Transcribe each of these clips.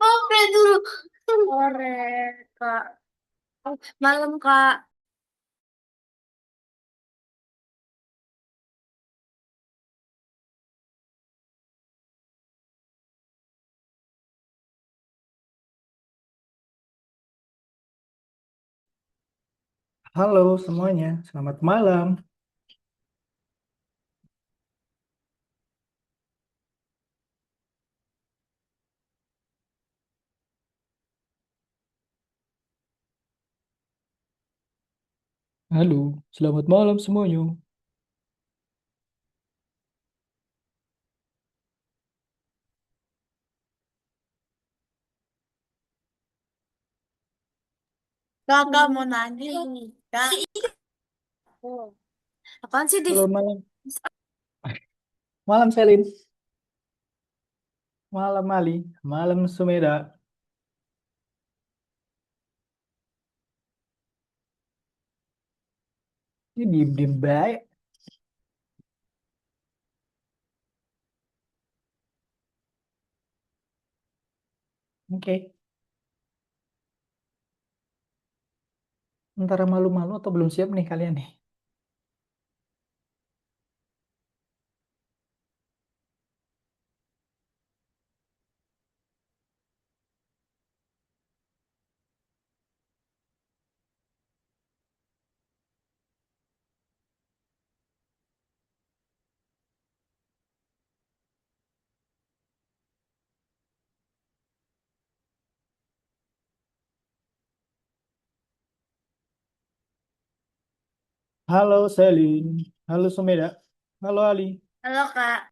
Oke dulu. Sore, Kak. Malam, Kak. Halo semuanya, selamat malam. Halo, selamat malam semuanya. Kakak mau nanya nih, Kak. Oh. Apaan sih, Div? Halo malam, malam Selin, malam Mali, malam Sumeda. Ini diem-diem baik. Oke, antara malu-malu atau belum siap nih kalian nih. Halo Selin, halo Sumeda, halo Ali. Halo, Kak.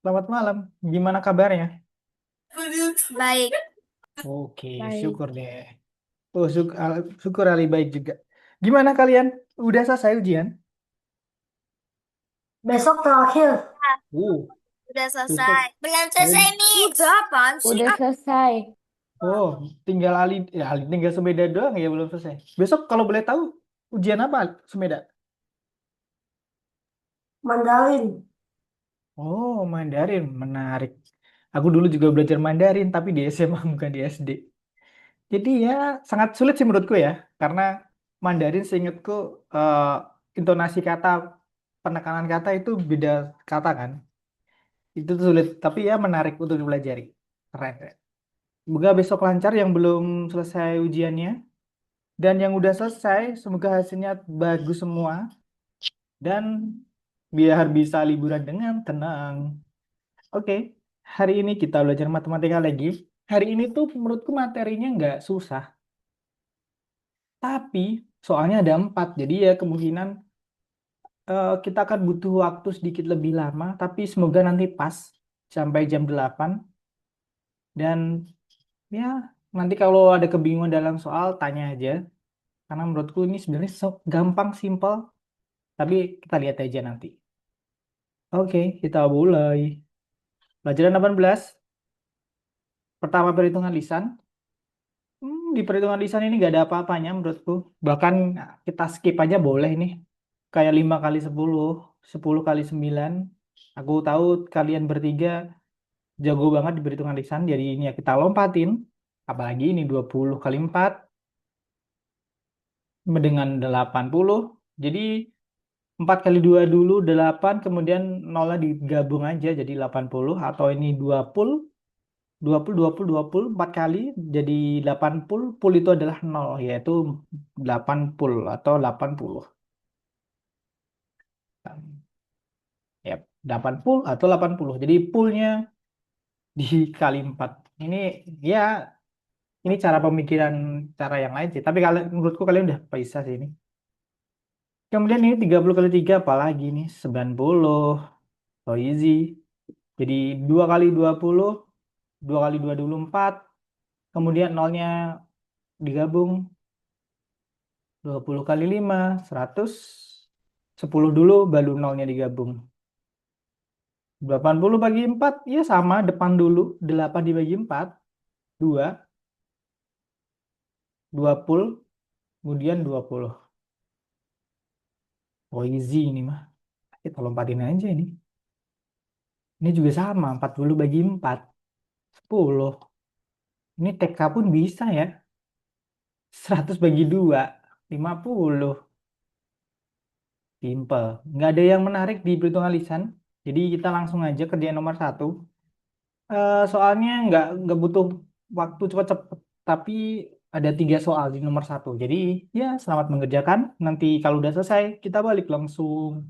Selamat malam. Gimana kabarnya? Baik. Oke, Baik. syukur deh. Oh, syukur Ali baik juga. Gimana kalian? Udah selesai ujian? Besok terakhir. Uh, Udah selesai. besok Belum selesai kalian. nih. Udah, apaan sih? Udah selesai. Oh, tinggal Ali tinggal Sumeda doang ya belum selesai. Besok kalau boleh tahu ujian apa Sumeda? Mandarin. Oh, Mandarin, menarik. Aku dulu juga belajar Mandarin tapi di SMA bukan di SD. Jadi ya sangat sulit sih menurutku ya, karena Mandarin seingatku eh, intonasi kata, penekanan kata itu beda kata kan. Itu tuh sulit, tapi ya menarik untuk dipelajari. Keren, keren. Semoga besok lancar yang belum selesai ujiannya. Dan yang udah selesai, semoga hasilnya bagus semua. Dan biar bisa liburan dengan tenang. Oke, hari ini kita belajar matematika lagi. Hari ini tuh menurutku materinya nggak susah. Tapi soalnya ada 4, jadi ya kemungkinan kita akan butuh waktu sedikit lebih lama. Tapi semoga nanti pas sampai jam 8. Dan ya nanti kalau ada kebingungan dalam soal, tanya aja. Karena menurutku ini sebenarnya gampang, simple. Tapi kita lihat aja nanti. Oke, kita mulai. Pelajaran 18, pertama perhitungan lisan. Di perhitungan lisan ini nggak ada apa-apanya menurutku. Bahkan nah, kita skip aja boleh nih. Kayak 5 kali 10, 10 kali 9. Aku tahu kalian bertiga jago banget di perhitungan lisan, jadi ini ya kita lompatin. Apalagi ini 20 kali 4 dengan 80. Jadi 4 kali 2 dulu 8, kemudian nolnya digabung aja jadi 80. Atau ini 20, 20, 20, 20, 4 kali jadi 80. Pul itu adalah 0, yaitu 8 pul atau 80. Ya, 8 pul atau 80. Jadi pulnya dikali 4. Ini ya, ini cara pemikiran, cara yang lain sih. Tapi kalau menurutku kalian udah bisa sih ini. Kemudian ini 30 kali 3 apalagi nih 90. So easy. Jadi 2 kali 20, 2 kali 2 dulu 4. Kemudian nolnya digabung 20 kali 5 100. 10 dulu baru nolnya digabung. 80 bagi 4 ya sama, depan dulu 8 dibagi 4 2, 20, kemudian 20. Oh easy ini mah. Kita lompatin aja ini. Ini juga sama, 40 bagi 4 10. Ini TK pun bisa ya. 100 bagi 2, 50. Simple. Nggak ada yang menarik di perhitungan lisan. Jadi kita langsung aja kerjaan nomor satu. Soalnya nggak butuh waktu cepet-cepet. Tapi ada 3 soal di nomor satu. Jadi ya selamat mengerjakan. Nanti kalau udah selesai kita balik langsung.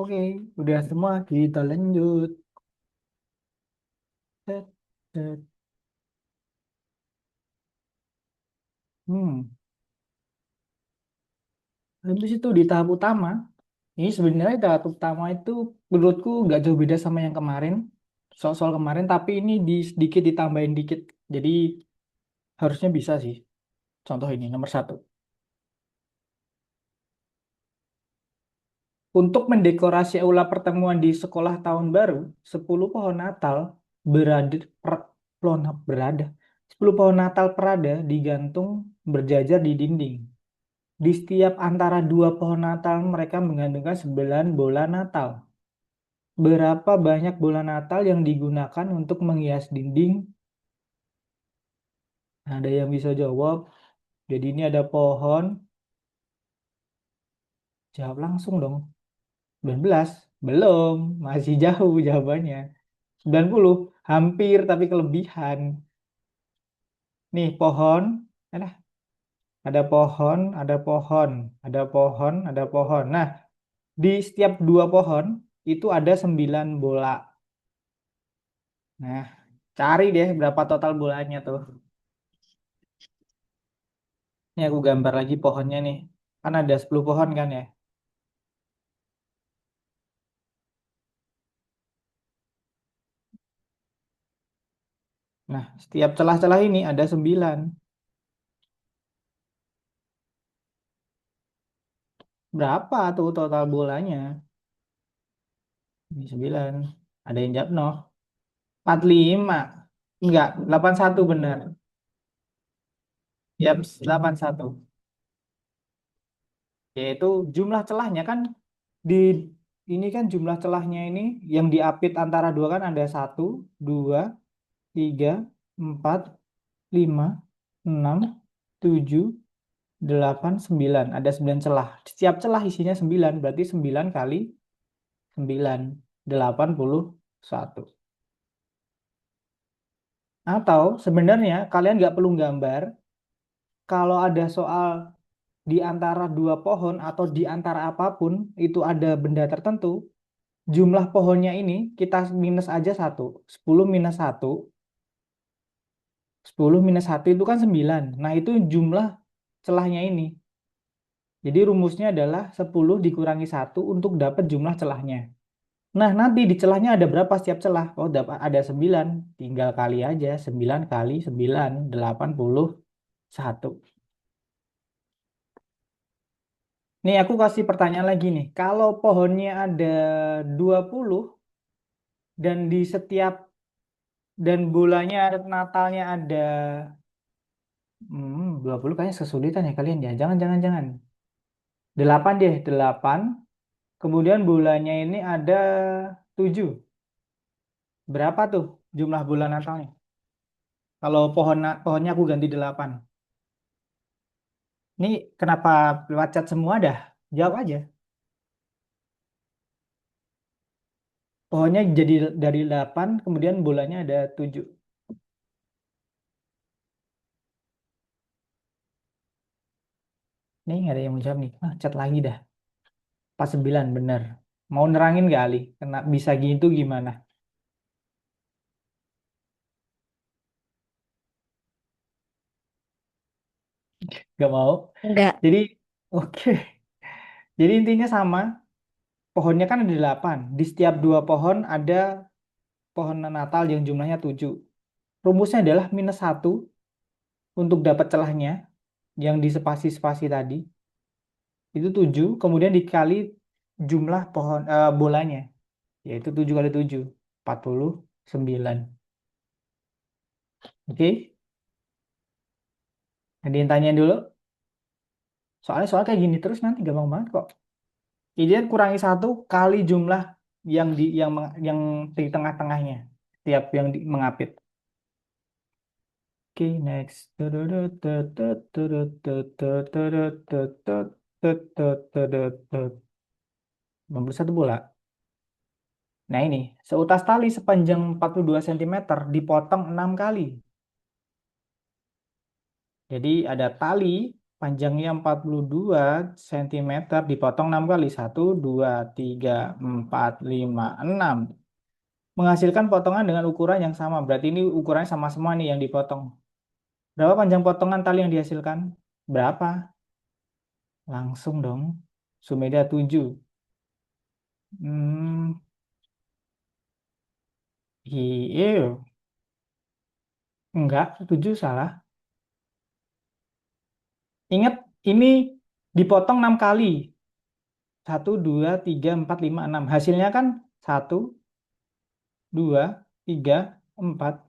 Oke, udah semua kita lanjut. Tet, tet. Hmm, habis itu di tahap utama. Ini sebenarnya tahap utama itu menurutku nggak jauh beda sama yang kemarin, soal-soal kemarin, tapi ini sedikit ditambahin dikit. Jadi harusnya bisa sih. Contoh ini nomor satu. Untuk mendekorasi aula pertemuan di sekolah tahun baru, 10 pohon Natal berada, berada. 10 pohon Natal perada digantung berjajar di dinding. Di setiap antara dua pohon Natal mereka menggantungkan 9 bola Natal. Berapa banyak bola Natal yang digunakan untuk menghias dinding? Ada yang bisa jawab. Jadi ini ada pohon. Jawab langsung dong. 19. Belum. Masih jauh jawabannya. 90. Hampir tapi kelebihan. Nih pohon. Ada, ada pohon, ada pohon, ada pohon, ada pohon. Nah, di setiap dua pohon itu ada 9 bola. Nah, cari deh berapa total bolanya tuh. Ini aku gambar lagi pohonnya nih. Kan ada 10 pohon kan ya. Nah, setiap celah-celah ini ada 9. Berapa tuh total bolanya? Ini 9. Ada yang jawab no. 45. Enggak, 81 benar. Yap, 81. Yaitu jumlah celahnya kan di ini kan jumlah celahnya ini yang diapit antara dua kan ada 1, 2, 3, 4, 5, 6, 7, 8, 9. Ada 9 celah. Setiap celah isinya 9, berarti 9 kali 9, 81. Atau sebenarnya kalian nggak perlu gambar. Kalau ada soal di antara dua pohon atau di antara apapun itu ada benda tertentu, jumlah pohonnya ini kita minus aja 1. 10 minus 1, 10 minus 1 itu kan 9. Nah, itu jumlah celahnya ini. Jadi rumusnya adalah 10 dikurangi 1 untuk dapat jumlah celahnya. Nah, nanti di celahnya ada berapa setiap celah? Oh, dapat ada 9. Tinggal kali aja. 9 kali 9, 81. Nih, aku kasih pertanyaan lagi nih. Kalau pohonnya ada 20 dan di setiap dan bulannya Natalnya ada 20 kayaknya kesulitan ya kalian ya. Jangan, jangan, jangan. 8 deh, 8. Kemudian bulannya ini ada 7. Berapa tuh jumlah bulan Natalnya? Kalau pohonnya aku ganti 8. Ini kenapa lewat chat semua dah? Jawab aja. Pohonnya jadi dari 8, kemudian bulannya ada 7. Nih nggak ada yang mau jawab nih. Ah, chat lagi dah. Pas 9 bener. Mau nerangin gak Ali? Kena bisa gitu gimana? Gak mau. Enggak. Jadi oke. Jadi intinya sama. Pohonnya kan ada 8. Di setiap dua pohon ada pohon Natal yang jumlahnya 7. Rumusnya adalah minus 1 untuk dapat celahnya yang di spasi-spasi tadi. Itu 7. Kemudian dikali jumlah bolanya. Yaitu 7 kali 7. 49. Oke. Ada yang tanya dulu. Soalnya soal kayak gini terus nanti gampang banget kok. Ideal kurangi 1 kali jumlah yang di tengah-tengahnya. Tiap yang mengapit. Oke, next. Satu bola. Nah ini, seutas tali sepanjang 42 cm dipotong 6 kali. Jadi ada tali Panjangnya 42 cm dipotong 6 kali. 1, 2, 3, 4, 5, 6. Menghasilkan potongan dengan ukuran yang sama. Berarti ini ukurannya sama semua nih yang dipotong. Berapa panjang potongan tali yang dihasilkan? Berapa? Langsung dong. Sumeda 7. Hmm, iya. Enggak, 7 salah. Ingat, ini dipotong 6 kali. 1, 2, 3, 4, 5, 6. Hasilnya kan 1, 2, 3, 4,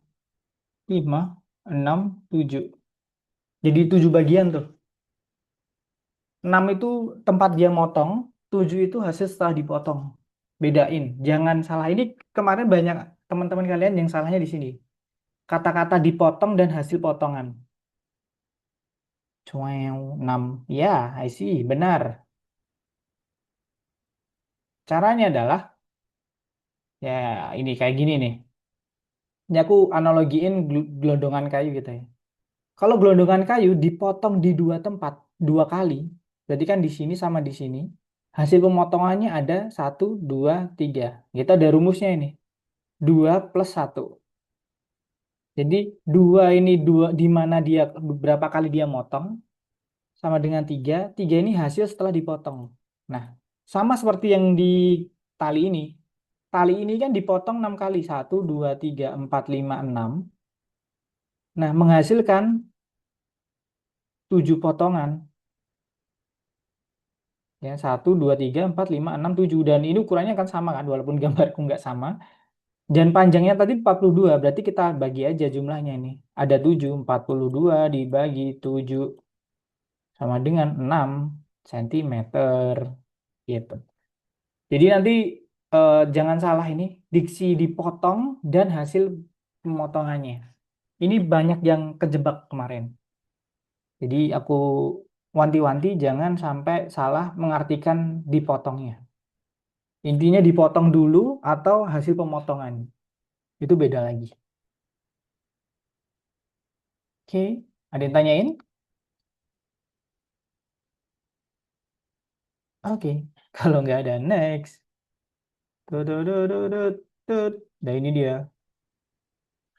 5, 6, 7. Jadi 7 bagian tuh. 6 itu tempat dia motong, 7 itu hasil setelah dipotong. Bedain, jangan salah. Ini kemarin banyak teman-teman kalian yang salahnya di sini. Kata-kata dipotong dan hasil potongan. Cuew, 6. Ya, I see, benar. Caranya adalah, ya ini kayak gini nih. Ini aku analogiin gelondongan kayu gitu ya. Kalau gelondongan kayu dipotong di dua tempat, 2 kali, berarti kan di sini sama di sini. Hasil pemotongannya ada 1, 2, 3. Kita ada rumusnya ini. 2 + 1. Jadi 2 ini di mana dia beberapa kali dia motong sama dengan 3. 3 ini hasil setelah dipotong. Nah, sama seperti yang di tali ini. Tali ini kan dipotong 6 kali. 1, 2, 3, 4, 5, 6. Nah, menghasilkan 7 potongan. Ya, 1, 2, 3, 4, 5, 6, 7. Dan ini ukurannya kan sama kan, walaupun gambarku nggak sama. Dan panjangnya tadi 42, berarti kita bagi aja jumlahnya ini. Ada 7, 42 dibagi 7 sama dengan 6 cm. Gitu. Jadi nanti jangan salah ini, diksi dipotong dan hasil pemotongannya. Ini banyak yang kejebak kemarin. Jadi aku wanti-wanti jangan sampai salah mengartikan dipotongnya. Intinya dipotong dulu atau hasil pemotongan. Itu beda lagi. Oke, ada yang tanyain? Oke, kalau nggak ada next. Tututututut. Nah ini dia.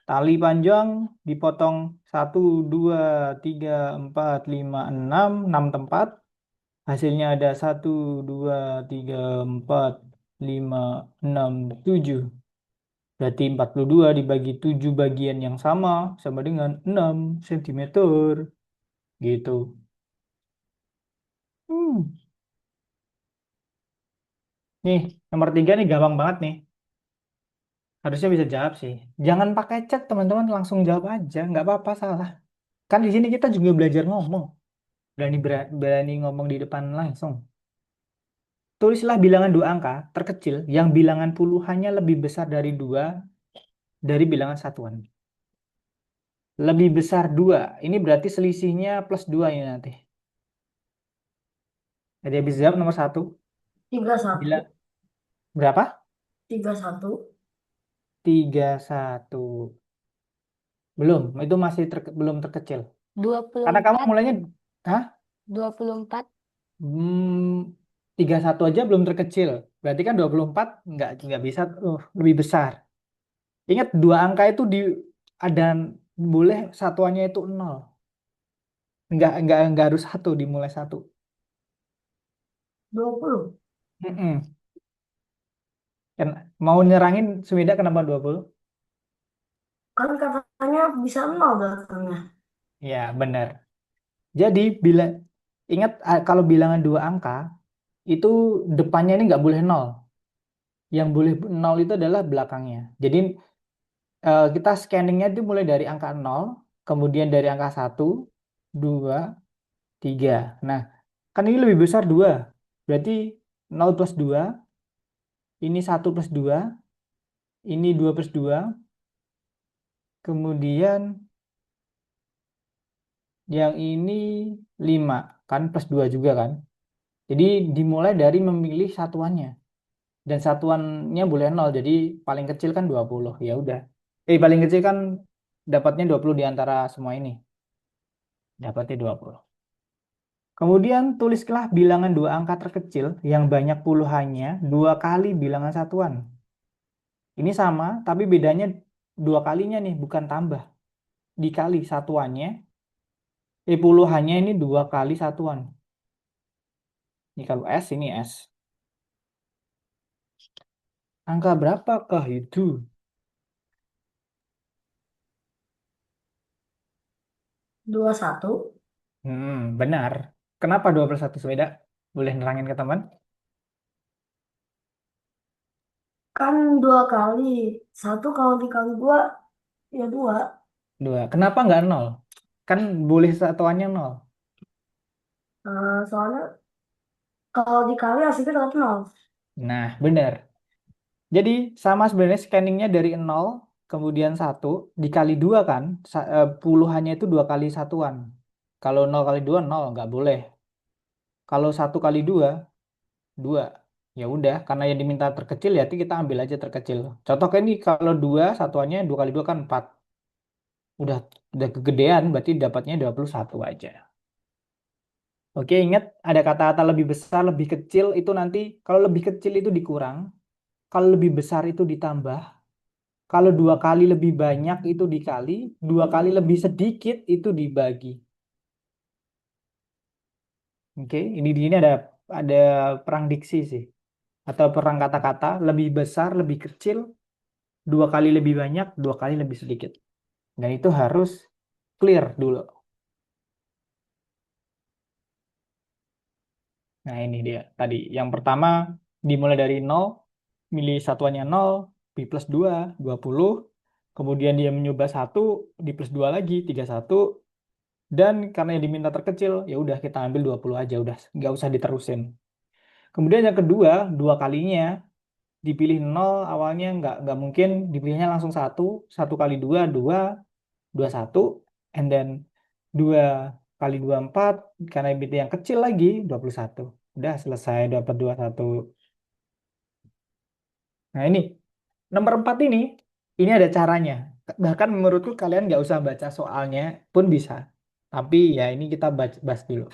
Tali panjang dipotong 1, 2, 3, 4, 5, 6, 6 tempat. Hasilnya ada 1, 2, 3, 4, 5, 6, 7. Berarti 42 dibagi 7 bagian yang sama dengan 6 cm. Gitu. Hmm. Nih, nomor 3 nih gampang banget nih. Harusnya bisa jawab sih. Jangan pakai chat, teman-teman, langsung jawab aja. Nggak apa-apa, salah. Kan di sini kita juga belajar ngomong. Berani ngomong di depan langsung. Tulislah bilangan 2 angka terkecil yang bilangan puluhannya lebih besar dari 2 dari bilangan satuan. Lebih besar 2. Ini berarti selisihnya +2 ini nanti. Jadi habis jawab nomor 1. 31. Bila, berapa? 31. 31. Belum, itu masih belum terkecil. Karena kamu 24, mulainya, hah? 24, 31 aja belum terkecil. Berarti kan 24 nggak bisa lebih besar. Ingat 2 angka itu ada boleh satuannya itu 0. Nggak harus 1 dimulai 1. 20. Mm-mm. Kan mau nyerangin Sumida kenapa 20? Kan katanya bisa 0 belakangnya. Ya, benar. Jadi ingat kalau bilangan 2 angka itu depannya ini nggak boleh 0. Yang boleh 0 itu adalah belakangnya. Jadi kita scanningnya itu mulai dari angka 0, kemudian dari angka 1, 2, 3. Nah, kan ini lebih besar 2. Berarti 0 + 2, ini 1 + 2, ini 2 + 2, kemudian yang ini 5, kan +2 juga kan. Jadi dimulai dari memilih satuannya. Dan satuannya boleh 0, jadi paling kecil kan 20. Ya udah. Paling kecil kan dapatnya 20 di antara semua ini. Dapatnya 20. Kemudian tulislah bilangan dua angka terkecil yang banyak puluhannya dua kali bilangan satuan. Ini sama, tapi bedanya dua kalinya nih, bukan tambah. Dikali satuannya, puluhannya ini dua kali satuan. Ini kalau S, ini S. Angka berapakah itu? 21. Benar. Kenapa 21 sepeda? Boleh nerangin ke teman? Kan dua kali. Satu kalau dikali dua, ya dua. Dua. Kenapa nggak nol? Kan boleh satuannya nol. Soalnya kalau dikali hasilnya tetap nol. Nah, benar. Jadi sama sebenarnya scanningnya dari nol, kemudian satu, dikali dua kan, puluhannya itu dua kali satuan. Kalau nol kali dua, nol, nggak boleh. Kalau satu kali dua, dua. Ya udah, karena yang diminta terkecil ya kita ambil aja terkecil. Contohnya ini kalau dua, satuannya dua kali dua kan empat. Udah, udah kegedean, berarti dapatnya 21 aja. Oke, ingat ada kata-kata lebih besar, lebih kecil itu nanti kalau lebih kecil itu dikurang, kalau lebih besar itu ditambah, kalau dua kali lebih banyak itu dikali, dua kali lebih sedikit itu dibagi. Oke, ini di sini ada perang diksi sih atau perang kata-kata lebih besar, lebih kecil, dua kali lebih banyak, dua kali lebih sedikit. Dan itu harus clear dulu. Nah, ini dia tadi. Yang pertama dimulai dari nol, milih satuannya nol, pi plus 2, 20. Kemudian dia mencoba satu, di plus 2 lagi, 31. Dan karena yang diminta terkecil, ya udah kita ambil 20 aja, udah nggak usah diterusin. Kemudian yang kedua, dua kalinya dipilih nol awalnya nggak mungkin dipilihnya langsung satu, satu kali dua, dua, dua satu, and then dua kali dua empat, karena bit yang kecil lagi 21. Udah selesai dapat 21. Nah ini nomor 4 ini ada caranya. Bahkan menurutku kalian nggak usah baca soalnya pun bisa. Tapi ya ini kita bahas dulu.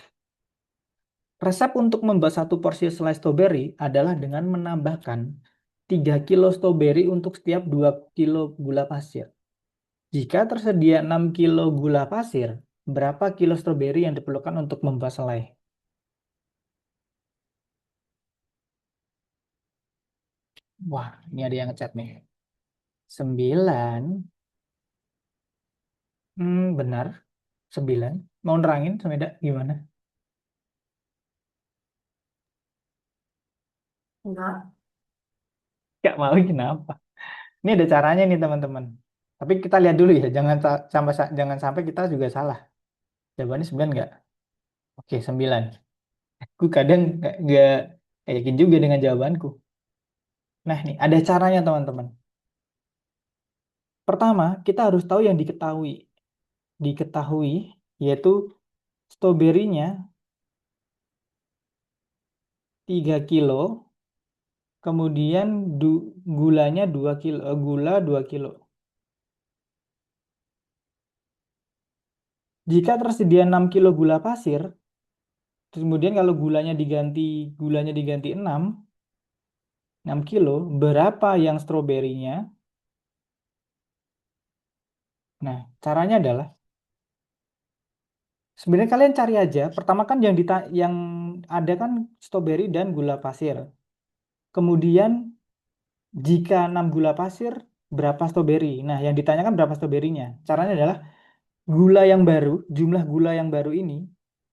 Resep untuk membuat satu porsi selai stroberi adalah dengan menambahkan 3 kilo stroberi untuk setiap 2 kilo gula pasir. Jika tersedia 6 kilo gula pasir, berapa kilo stroberi yang diperlukan untuk membuat selai? Wah, ini ada yang ngechat nih. 9. Benar. 9. Mau nerangin, Semeda? Gimana? Enggak. Gak mau, kenapa? Ini ada caranya nih, teman-teman. Tapi kita lihat dulu ya, jangan sampai kita juga salah. Jawabannya 9 nggak? Oke, 9. Aku kadang nggak yakin juga dengan jawabanku. Nah, nih ada caranya, teman-teman. Pertama, kita harus tahu yang diketahui. Diketahui yaitu stroberinya 3 kilo, kemudian gulanya 2 kilo, gula 2 kilo. Jika tersedia 6 kilo gula pasir, kemudian kalau gulanya diganti 6 kilo, berapa yang stroberinya? Nah, caranya adalah sebenarnya kalian cari aja. Pertama kan yang ada kan stroberi dan gula pasir. Kemudian jika 6 gula pasir, berapa stroberi? Nah, yang ditanyakan berapa stroberinya? Caranya adalah gula yang baru, jumlah gula yang baru ini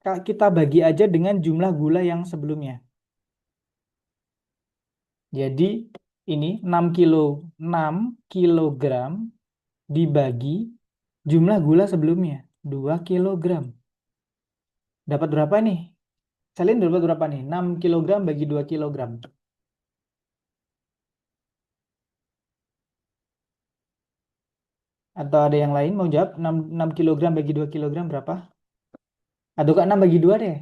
kita bagi aja dengan jumlah gula yang sebelumnya. Jadi ini 6 kilogram dibagi jumlah gula sebelumnya 2 kilogram. Dapat berapa nih? Kalian dapat berapa nih? 6 kilogram bagi 2 kilogram. Atau ada yang lain mau jawab? 6 kilogram bagi 2 kilogram berapa? Atau ke 6 bagi 2 deh.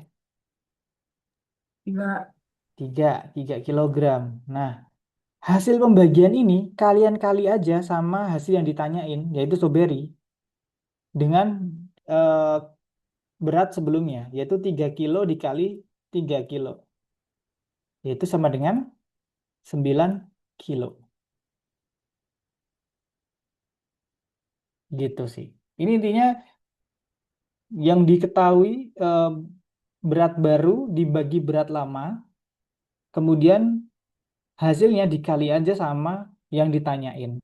Enggak. 3 kilogram. Nah, hasil pembagian ini kalian kali aja sama hasil yang ditanyain, yaitu strawberry, dengan eh, berat sebelumnya, yaitu 3 kilo dikali 3 kilo, yaitu sama dengan 9 kilo. Gitu sih. Ini intinya yang diketahui berat baru dibagi berat lama, kemudian hasilnya dikali aja sama yang ditanyain.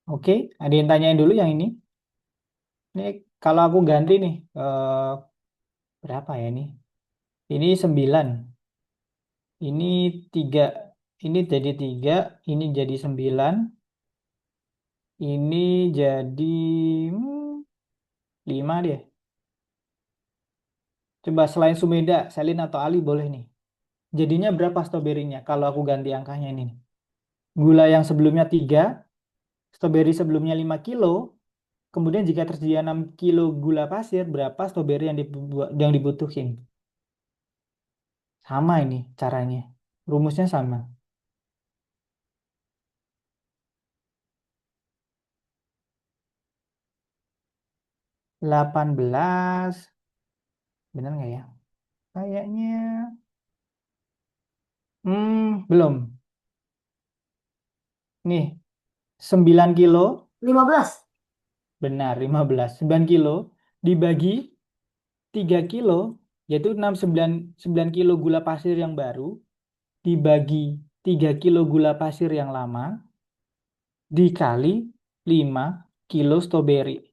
Oke, ada yang tanyain dulu yang ini. Ini kalau aku ganti nih, berapa ya ini? Ini 9, ini 3, ini jadi 3, ini jadi 9, ini jadi 5 deh. Coba selain Sumeda, Selin atau Ali boleh nih. Jadinya berapa stroberinya kalau aku ganti angkanya ini? Gula yang sebelumnya 3, stroberi sebelumnya 5 kilo, kemudian jika tersedia 6 kilo gula pasir, berapa stroberi yang dibutuhin? Sama ini caranya. Rumusnya sama. 18, benar nggak ya? Kayaknya, belum. Nih, 9 kilo, 15. benar, 15. 9 kilo dibagi 3 kilo, yaitu 9 kilo gula pasir yang baru, dibagi 3 kilo gula pasir yang lama, dikali 5 kilo stroberi.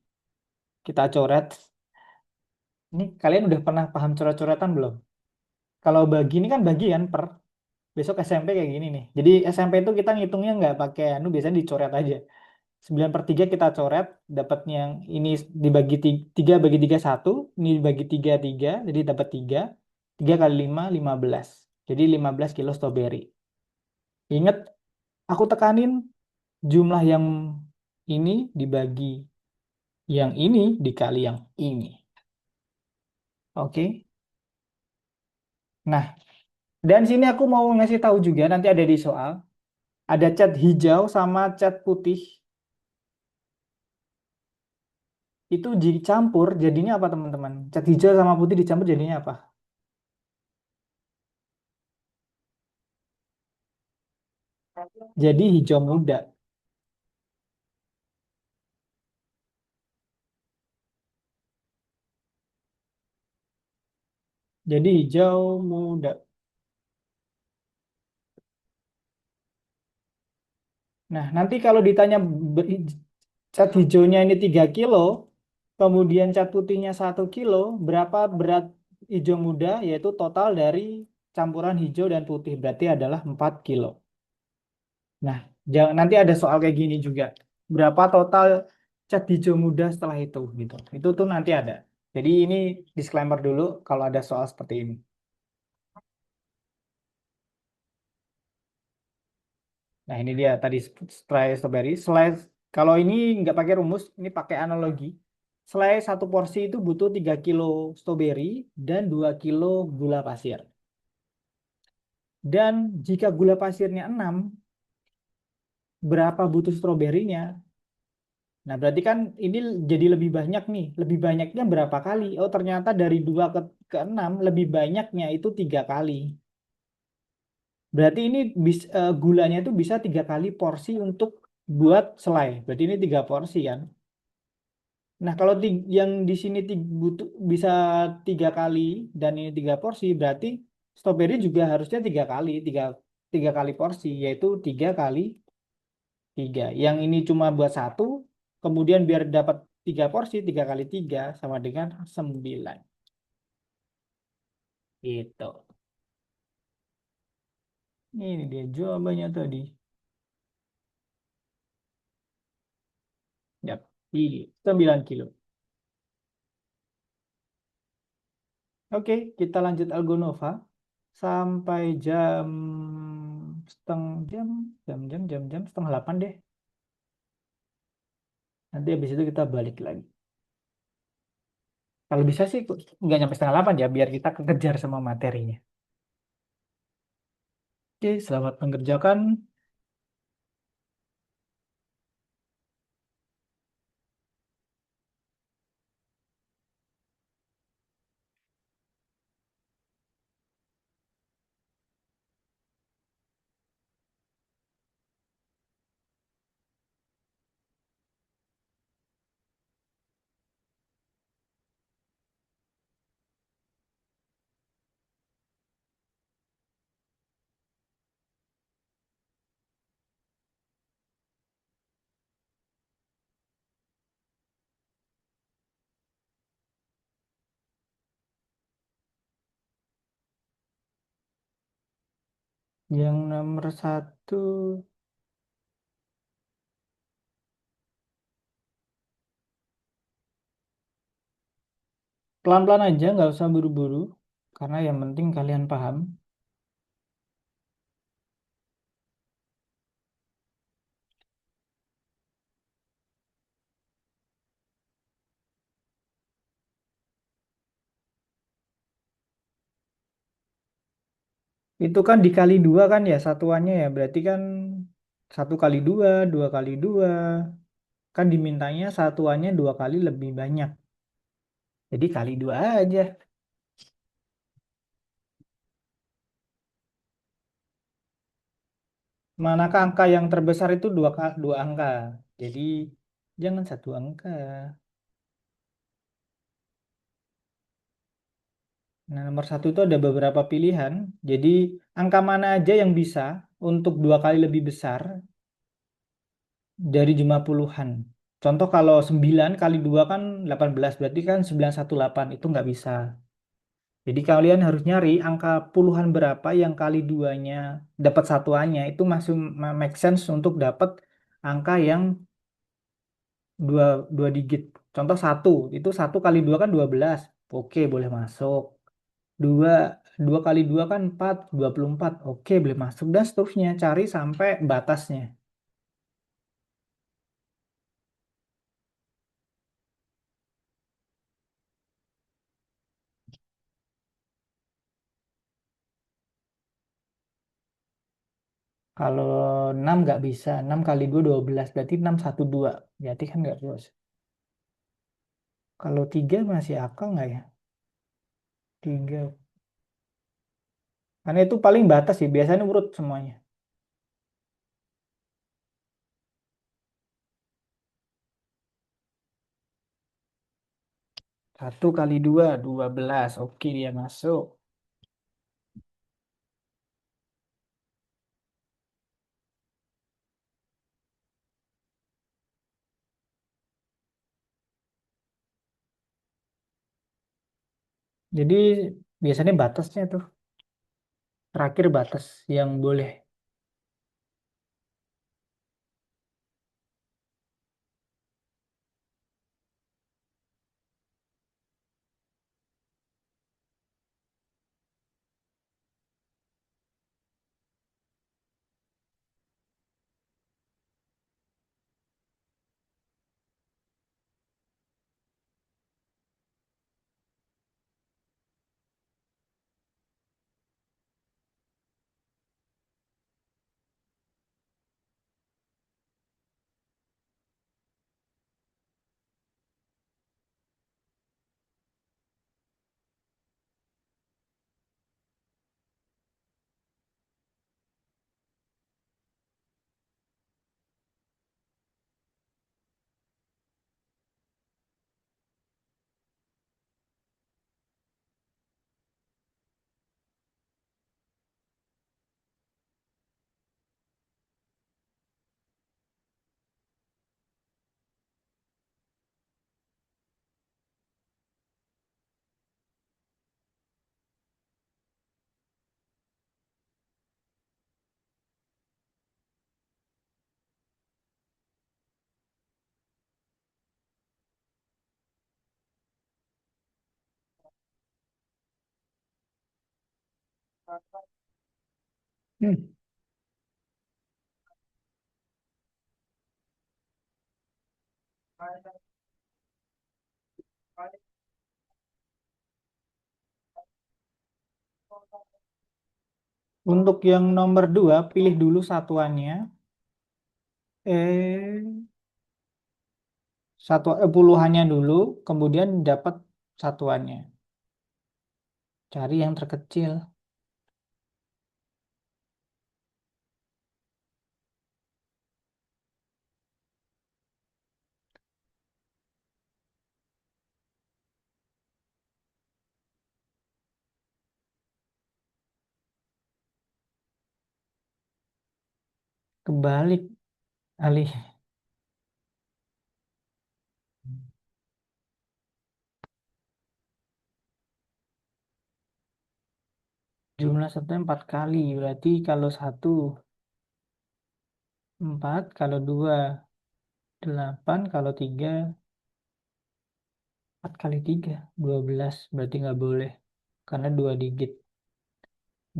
Kita coret. Ini kalian udah pernah paham coret-coretan belum? Kalau bagi ini kan bagi kan per. Besok SMP kayak gini nih. Jadi SMP itu kita ngitungnya nggak pakai anu, biasanya dicoret aja. 9/3 kita coret, dapatnya yang ini dibagi 3 bagi 3 1, ini dibagi 3 3, jadi dapat 3. 3 kali 5, 15. Jadi 15 kilo stroberi. Ingat, aku tekanin jumlah yang ini dibagi yang ini dikali yang ini. Oke. Nah, dan sini aku mau ngasih tahu juga, nanti ada di soal, ada cat hijau sama cat putih. Itu dicampur jadinya apa teman-teman? Cat hijau sama putih dicampur jadinya apa? Jadi hijau muda. Jadi hijau muda. Nah, nanti kalau ditanya cat hijaunya ini 3 kilo, kemudian cat putihnya 1 kilo, berapa berat hijau muda? Yaitu total dari campuran hijau dan putih. Berarti adalah 4 kilo. Nah, nanti ada soal kayak gini juga. Berapa total cat hijau muda setelah itu gitu. Itu tuh nanti ada. Jadi ini disclaimer dulu kalau ada soal seperti ini. Nah, ini dia tadi selai strawberry. Kalau ini nggak pakai rumus, ini pakai analogi. Selai satu porsi itu butuh 3 kilo strawberry dan 2 kilo gula pasir. Dan jika gula pasirnya 6, berapa butuh stroberinya? Nah, berarti kan ini jadi lebih banyak nih. Lebih banyaknya berapa kali? Oh, ternyata dari 2 ke 6, lebih banyaknya itu 3 kali. Berarti ini gulanya itu bisa 3 kali porsi untuk buat selai. Berarti ini 3 porsi kan? Nah, kalau yang di sini butuh bisa 3 kali dan ini 3 porsi, berarti stroberi juga harusnya 3 kali, tiga kali porsi, yaitu 3 kali 3. Yang ini cuma buat satu, kemudian biar dapat 3 porsi, 3 kali 3 sama dengan 9. Gitu. Ini dia jawabannya tadi. Yap, ini 9 kilo. Oke, kita lanjut Algonova sampai jam setengah 8 deh. Nanti habis itu kita balik lagi. Kalau bisa sih nggak nyampe setengah 8 ya, biar kita kekejar sama materinya. Oke, selamat mengerjakan. Yang nomor satu, pelan-pelan aja, nggak usah buru-buru. Karena yang penting kalian paham. Itu kan dikali dua kan ya satuannya ya. Berarti kan satu kali dua, dua kali dua. Kan dimintanya satuannya dua kali lebih banyak. Jadi kali dua aja. Manakah angka yang terbesar itu dua angka. Jadi jangan satu angka. Nah, nomor satu itu ada beberapa pilihan. Jadi angka mana aja yang bisa untuk dua kali lebih besar dari jumlah puluhan. Contoh kalau 9 kali 2 kan 18, berarti kan 918 itu nggak bisa. Jadi kalian harus nyari angka puluhan berapa yang kali duanya dapat satuannya itu masih make sense untuk dapat angka yang dua, dua digit. Contoh satu, itu satu kali dua kan 12. Oke, boleh masuk. Dua, dua kali dua kan 4, 24. Oke, boleh masuk. Dan seterusnya, cari sampai batasnya. Kalau 6 nggak bisa. 6 kali 2 12. Berarti 612. Berarti kan nggak luas. Kalau 3 masih akal nggak ya? 3. Karena itu paling batas sih. Biasanya urut semuanya. Satu kali 2 12. Oke, dia masuk. Jadi biasanya batasnya tuh. Terakhir batas yang boleh. Hmm. Untuk yang nomor 2, pilih dulu satuannya. Eh, puluhannya dulu, kemudian dapat satuannya. Cari yang terkecil. Kebalik, Ali. Jumlah satunya 4 kali. Berarti kalau satu, 4. Kalau dua, 8. Kalau tiga, 4 kali tiga, 12. Berarti nggak boleh. Karena dua digit.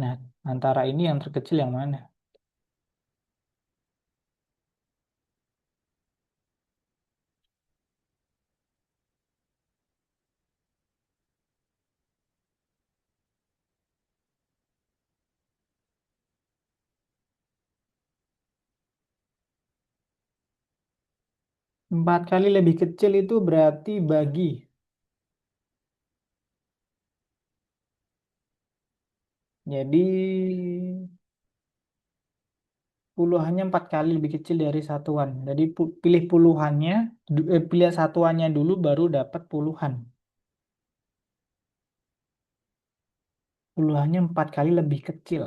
Nah, antara ini yang terkecil yang mana? 4 kali lebih kecil itu berarti bagi. Jadi puluhannya 4 kali lebih kecil dari satuan. Jadi pilih puluhannya, pilih satuannya dulu baru dapat puluhan. Puluhannya 4 kali lebih kecil.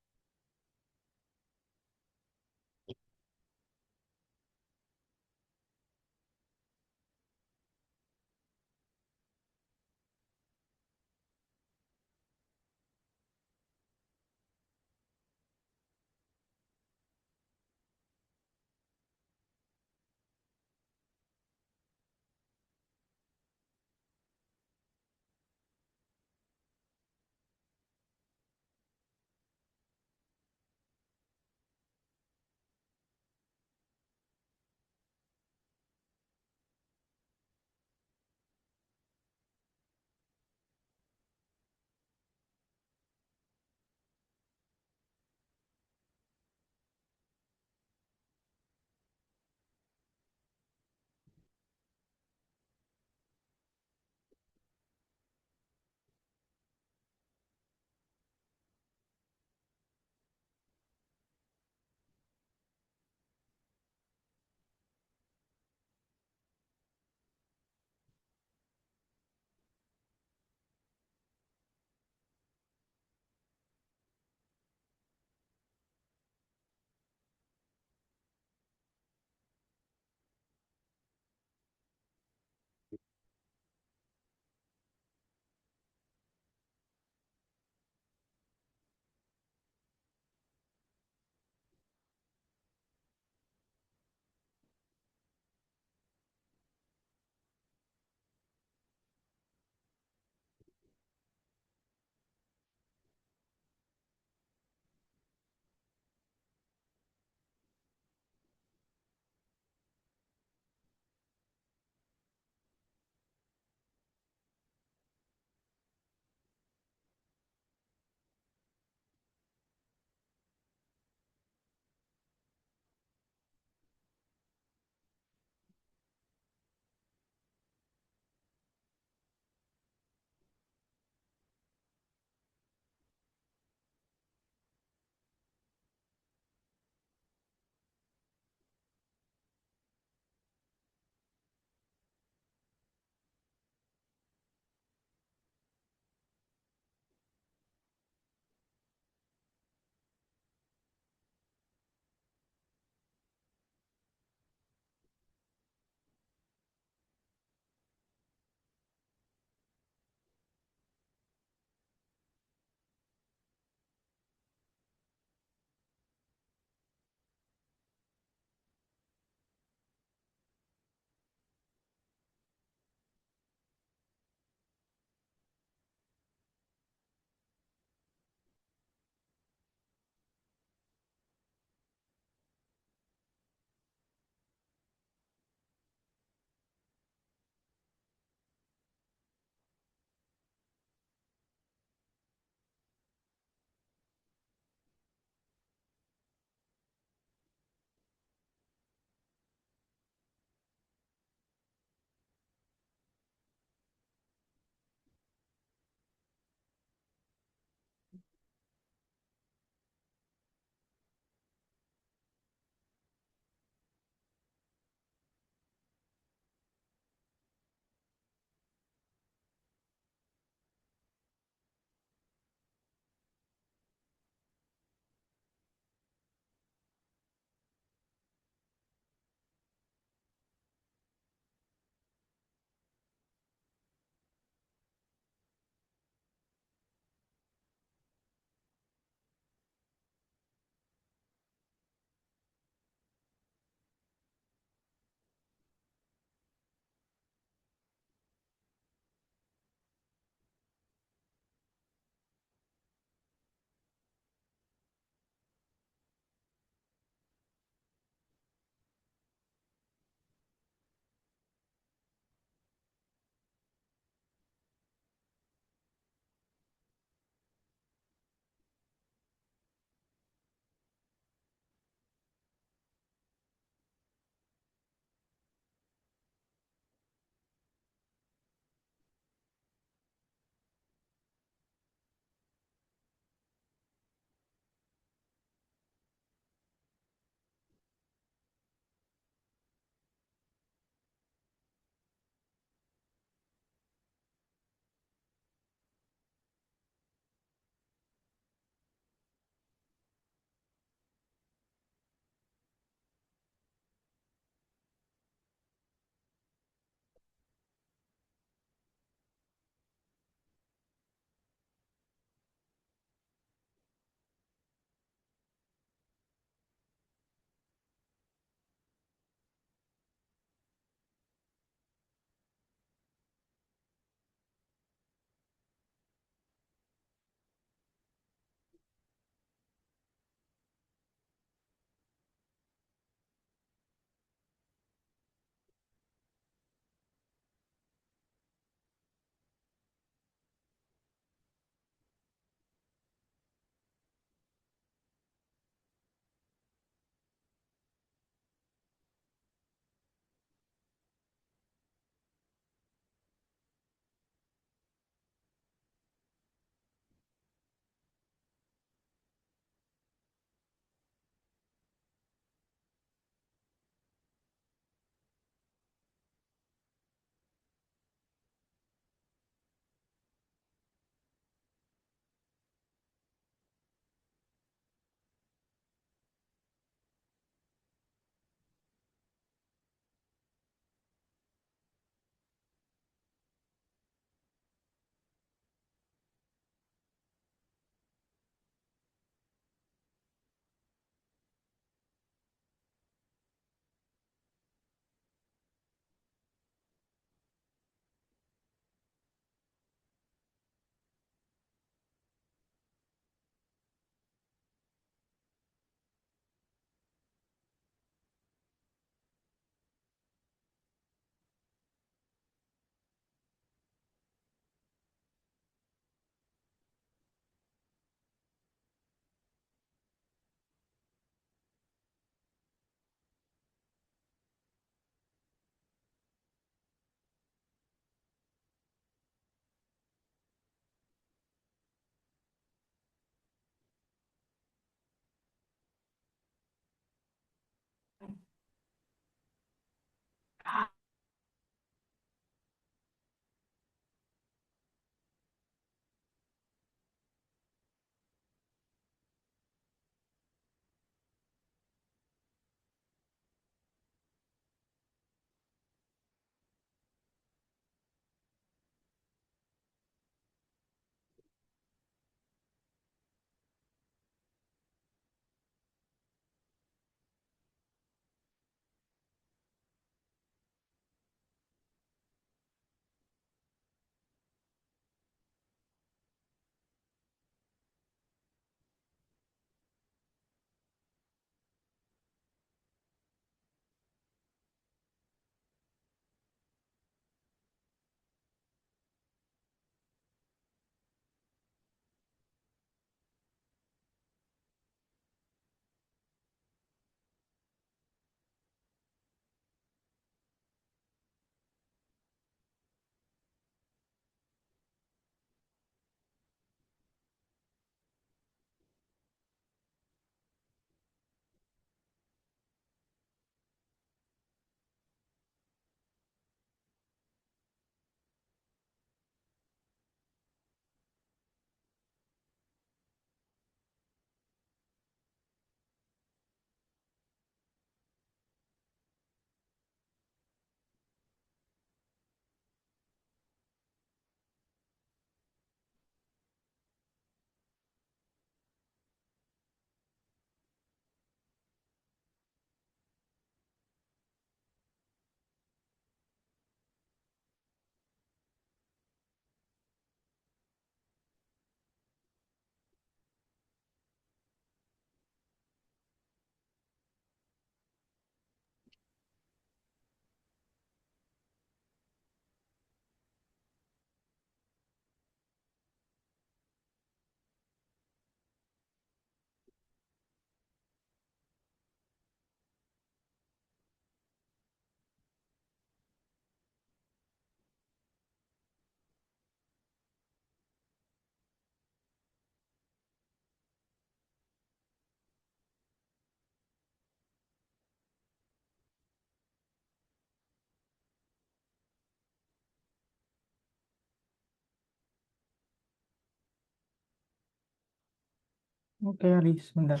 Oke, Aris, sebentar.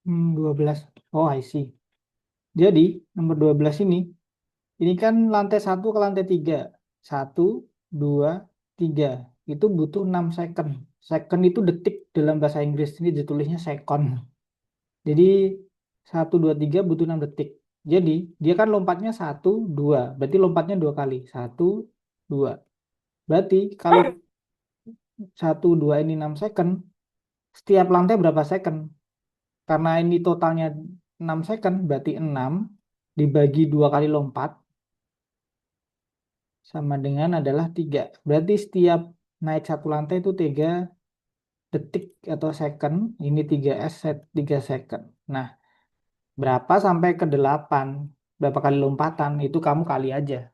12. Oh, I see. Jadi, nomor 12 ini kan lantai satu ke lantai tiga. Satu, dua, tiga. Itu butuh 6 second. Second itu detik dalam bahasa Inggris. Ini ditulisnya second. Jadi, satu, dua, tiga butuh 6 detik. Jadi, dia kan lompatnya satu, dua. Berarti lompatnya dua kali. Satu, dua. Berarti kalau satu, dua ini 6 second, setiap lantai berapa second? Karena ini totalnya 6 second, berarti 6 dibagi dua kali lompat sama dengan adalah 3. Berarti setiap naik satu lantai itu 3 detik atau second. Ini 3 S, 3 second. Nah, berapa sampai ke 8? Berapa kali lompatan? Itu kamu kali aja.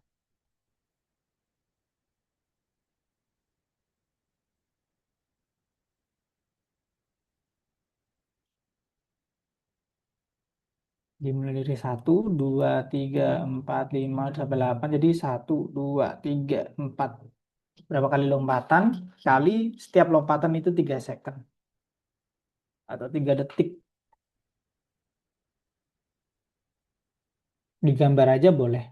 Dimulai dari satu, 2, 3, 4, 5, sampai 8. Jadi satu, 2, 3, 4. Berapa kali lompatan? Kali setiap lompatan itu 3 second. Atau 3 detik. Digambar aja boleh.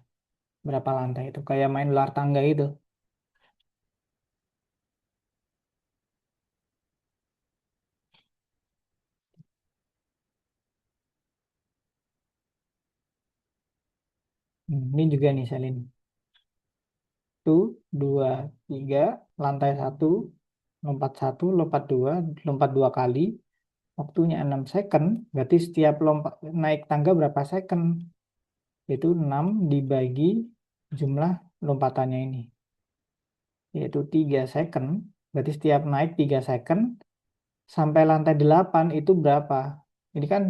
Berapa lantai itu. Kayak main ular tangga itu. Ini juga nih Selin. Satu, dua, tiga, lantai satu, lompat satu, lompat dua, lompat dua kali, waktunya 6 second, berarti setiap lompat naik tangga berapa second? Itu 6 dibagi jumlah lompatannya ini, yaitu 3 second, berarti setiap naik 3 second, sampai lantai 8 itu berapa? Ini kan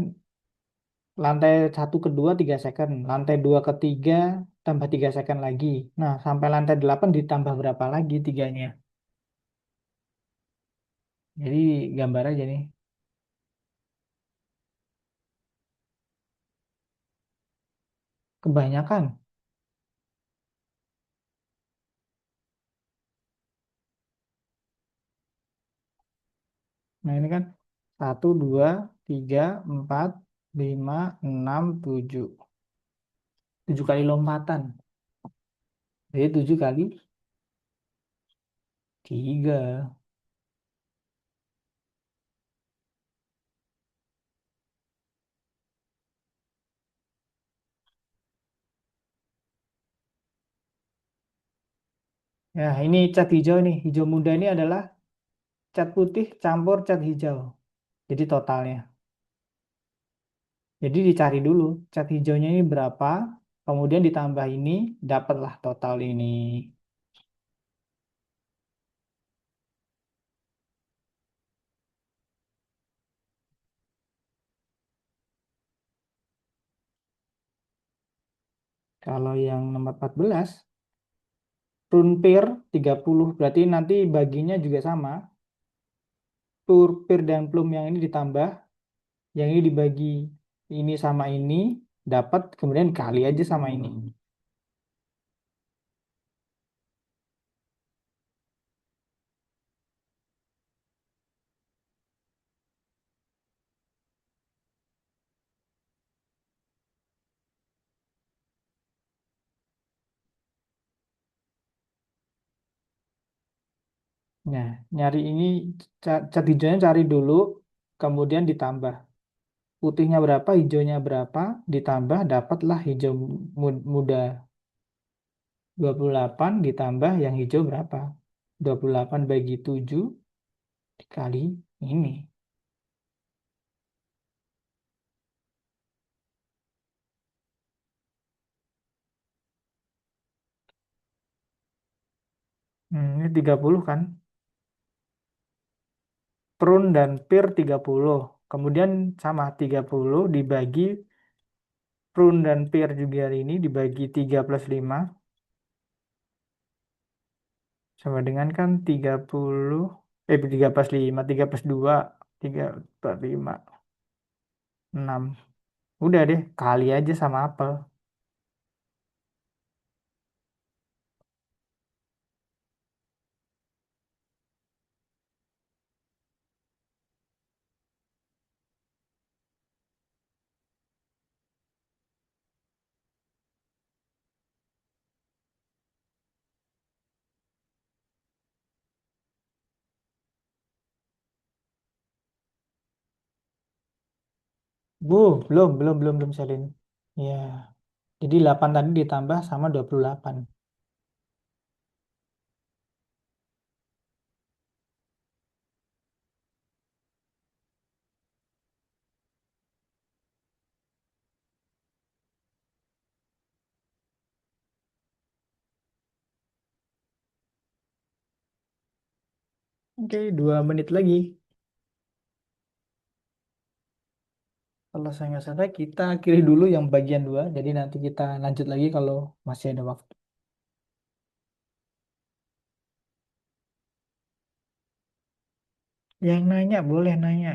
lantai satu ke 2 3 second, lantai 2 ke 3 tambah 3 second lagi. Nah, sampai lantai 8 ditambah berapa lagi tiganya? Jadi gambar aja nih. Kebanyakan. Nah, ini kan satu, 2, 3, 4, 5, 6, 7. 7 kali lompatan. Jadi 7 kali 3. Ya, ini cat hijau nih. Hijau muda ini adalah cat putih campur cat hijau. Jadi totalnya. Jadi dicari dulu cat hijaunya ini berapa, kemudian ditambah ini, dapatlah total ini. Kalau yang nomor 14, prune pair 30, berarti nanti baginya juga sama. Pair dan plum yang ini ditambah, yang ini dibagi ini sama ini, dapat kemudian kali aja sama ini. Nah, nyari ini cat hijaunya cari dulu, kemudian ditambah. Putihnya berapa, hijaunya berapa, ditambah dapatlah hijau muda. 28 ditambah yang hijau berapa? 28 bagi 7 dikali ini. Ini 30 kan? Prune dan pear 30. Kemudian sama 30 dibagi prune dan pear juga ini dibagi 3 plus 5 sama dengan kan 30, 3 plus 5, 3 plus 2, 3 plus 5, 6. Udah deh, kali aja sama apel. Belum, Selin. Ya, jadi 8 tadi ditambah sama 28. Oke, 2 menit lagi. Kalau saya nggak salah, kita akhiri dulu yang bagian 2. Jadi nanti kita lanjut lagi kalau masih ada waktu. Yang nanya boleh nanya.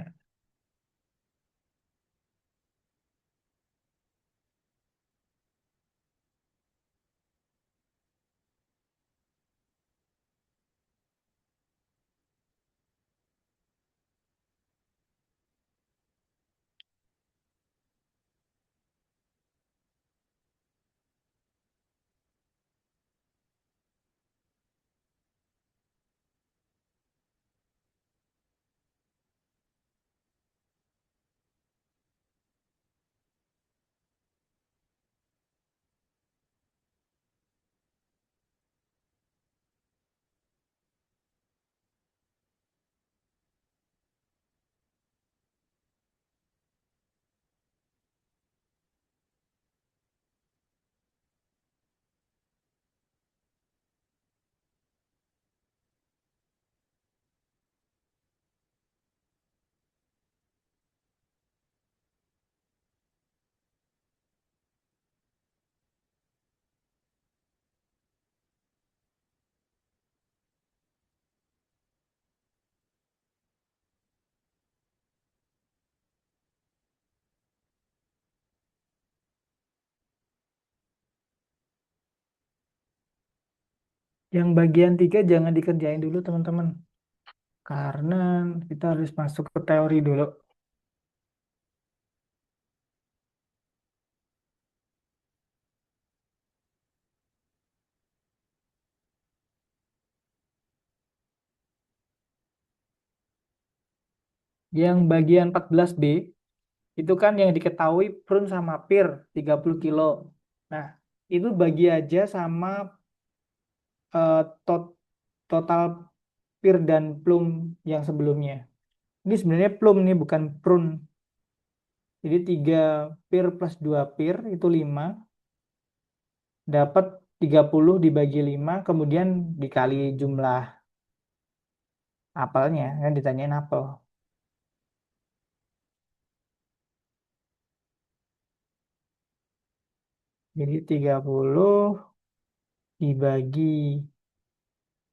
Yang bagian 3 jangan dikerjain dulu, teman-teman. Karena kita harus masuk ke teori dulu. Yang bagian 14B, itu kan yang diketahui prun sama pir 30 kilo. Nah, itu bagi aja sama eh, tot- total pir dan plum yang sebelumnya. Ini sebenarnya plum nih, bukan prun. Jadi 3 pir plus 2 pir itu 5. Dapat 30 dibagi 5, kemudian dikali jumlah apelnya. Kan ditanyain apel. Jadi 30 dibagi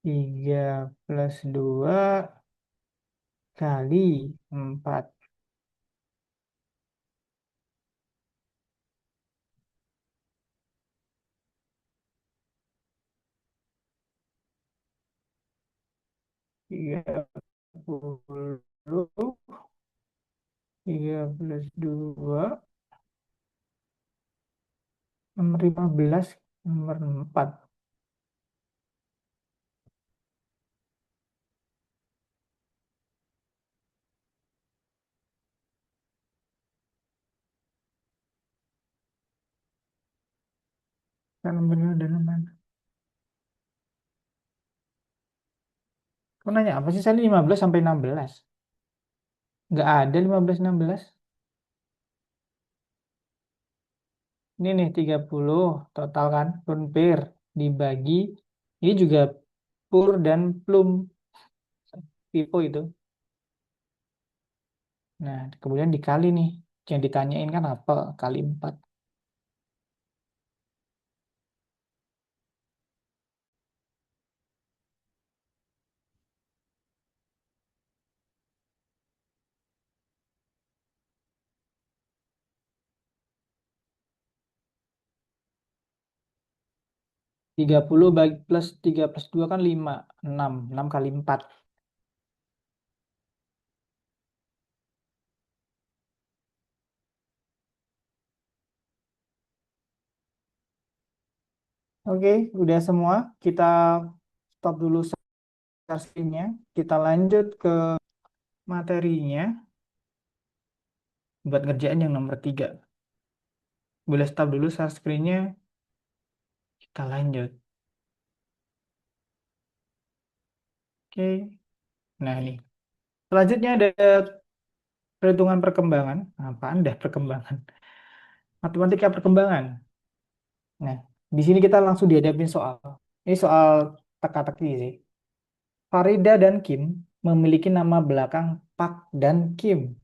3 plus 2 kali 4. 30, 3 plus 2, nomor 15, nomor 4. Kan nomornya udah mana? Kau nanya apa sih? Saya 15 sampai 16. Nggak ada 15, 16. Ini nih 30 total kan. Prun pir dibagi. Ini juga pur dan plum. Pipo itu. Nah, kemudian dikali nih. Yang ditanyain kan apa? Kali 4. 30 bagi plus 3 plus 2 kan 5. 6. 6 kali 4. Oke, udah semua. Kita stop dulu sesinya. Kita lanjut ke materinya. buat ngerjain yang nomor 3. Boleh stop dulu share screen-nya. Kita lanjut. Oke. Nah, ini. Selanjutnya ada perhitungan perkembangan. Apaan dah perkembangan? Matematika perkembangan. Nah, di sini kita langsung dihadapin soal. Ini soal teka-teki sih. Farida dan Kim memiliki nama belakang Pak dan Kim.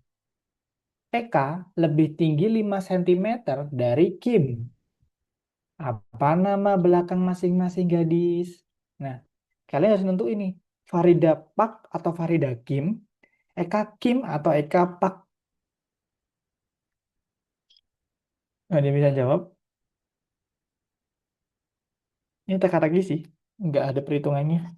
Eka lebih tinggi 5 cm dari Kim. Apa nama belakang masing-masing gadis? Nah, kalian harus nentu ini. Farida Pak atau Farida Kim? Eka Kim atau Eka Pak? Ada yang bisa jawab? Ini teka-teki sih. Nggak ada perhitungannya.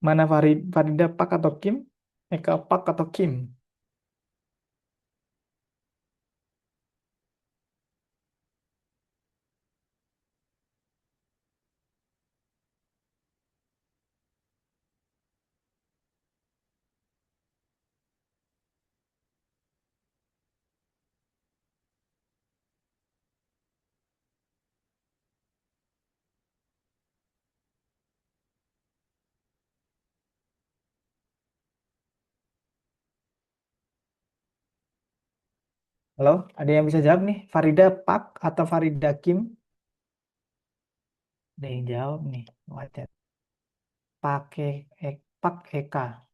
Mana Farida Pak atau Kim? Eka Pak atau Kim? Halo, ada yang bisa jawab nih? Farida Pak atau Farida Kim? Ada yang jawab nih. Wajar. Pakai Pak Eka.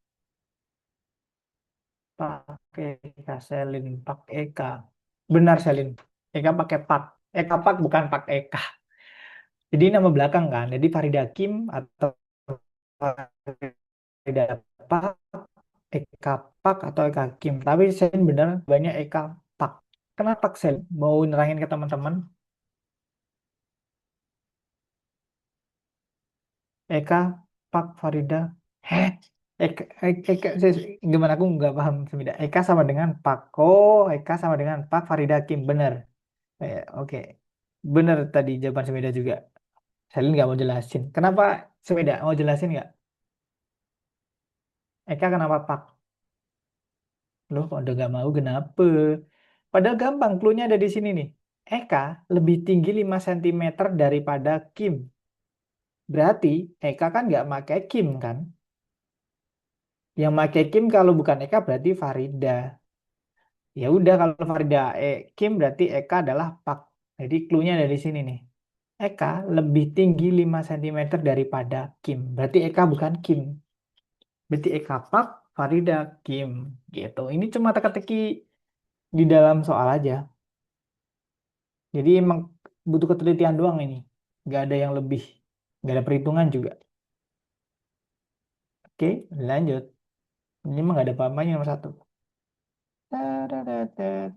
Pak Eka, Selin. Pak Eka. Benar, Selin. Eka pakai Pak. Eka Pak bukan Pak Eka. Jadi nama belakang kan. Jadi Farida Kim atau Farida Pak, Eka Pak atau Eka Kim. Tapi Selin benar banyak Eka Pak. Kenapa Selin? Mau nerangin ke teman-teman? Eka, Pak, Farida. Heh, gimana aku nggak paham sebenarnya. Eka sama dengan Pak. Oh, Eka sama dengan Pak Farida Kim. Bener. Oke. Bener tadi jawaban Semida juga. Selin nggak mau jelasin. Kenapa Semida? Mau jelasin nggak? Eka kenapa Pak? Loh, kok udah nggak mau, kenapa? Padahal gampang, clue-nya ada di sini nih. Eka lebih tinggi 5 cm daripada Kim. Berarti Eka kan nggak pakai Kim kan? Yang pakai Kim kalau bukan Eka berarti Farida. Ya udah kalau Farida Kim berarti Eka adalah Pak. Jadi clue-nya dari sini nih. Eka lebih tinggi 5 cm daripada Kim. Berarti Eka bukan Kim. Berarti Eka Pak, Farida Kim. Gitu. Ini cuma teka-teki di dalam soal aja. Jadi emang butuh ketelitian doang ini. Nggak ada yang lebih. Nggak ada perhitungan juga. Oke, lanjut. Ini emang nggak ada apa-apanya nomor 1. Tadadadad.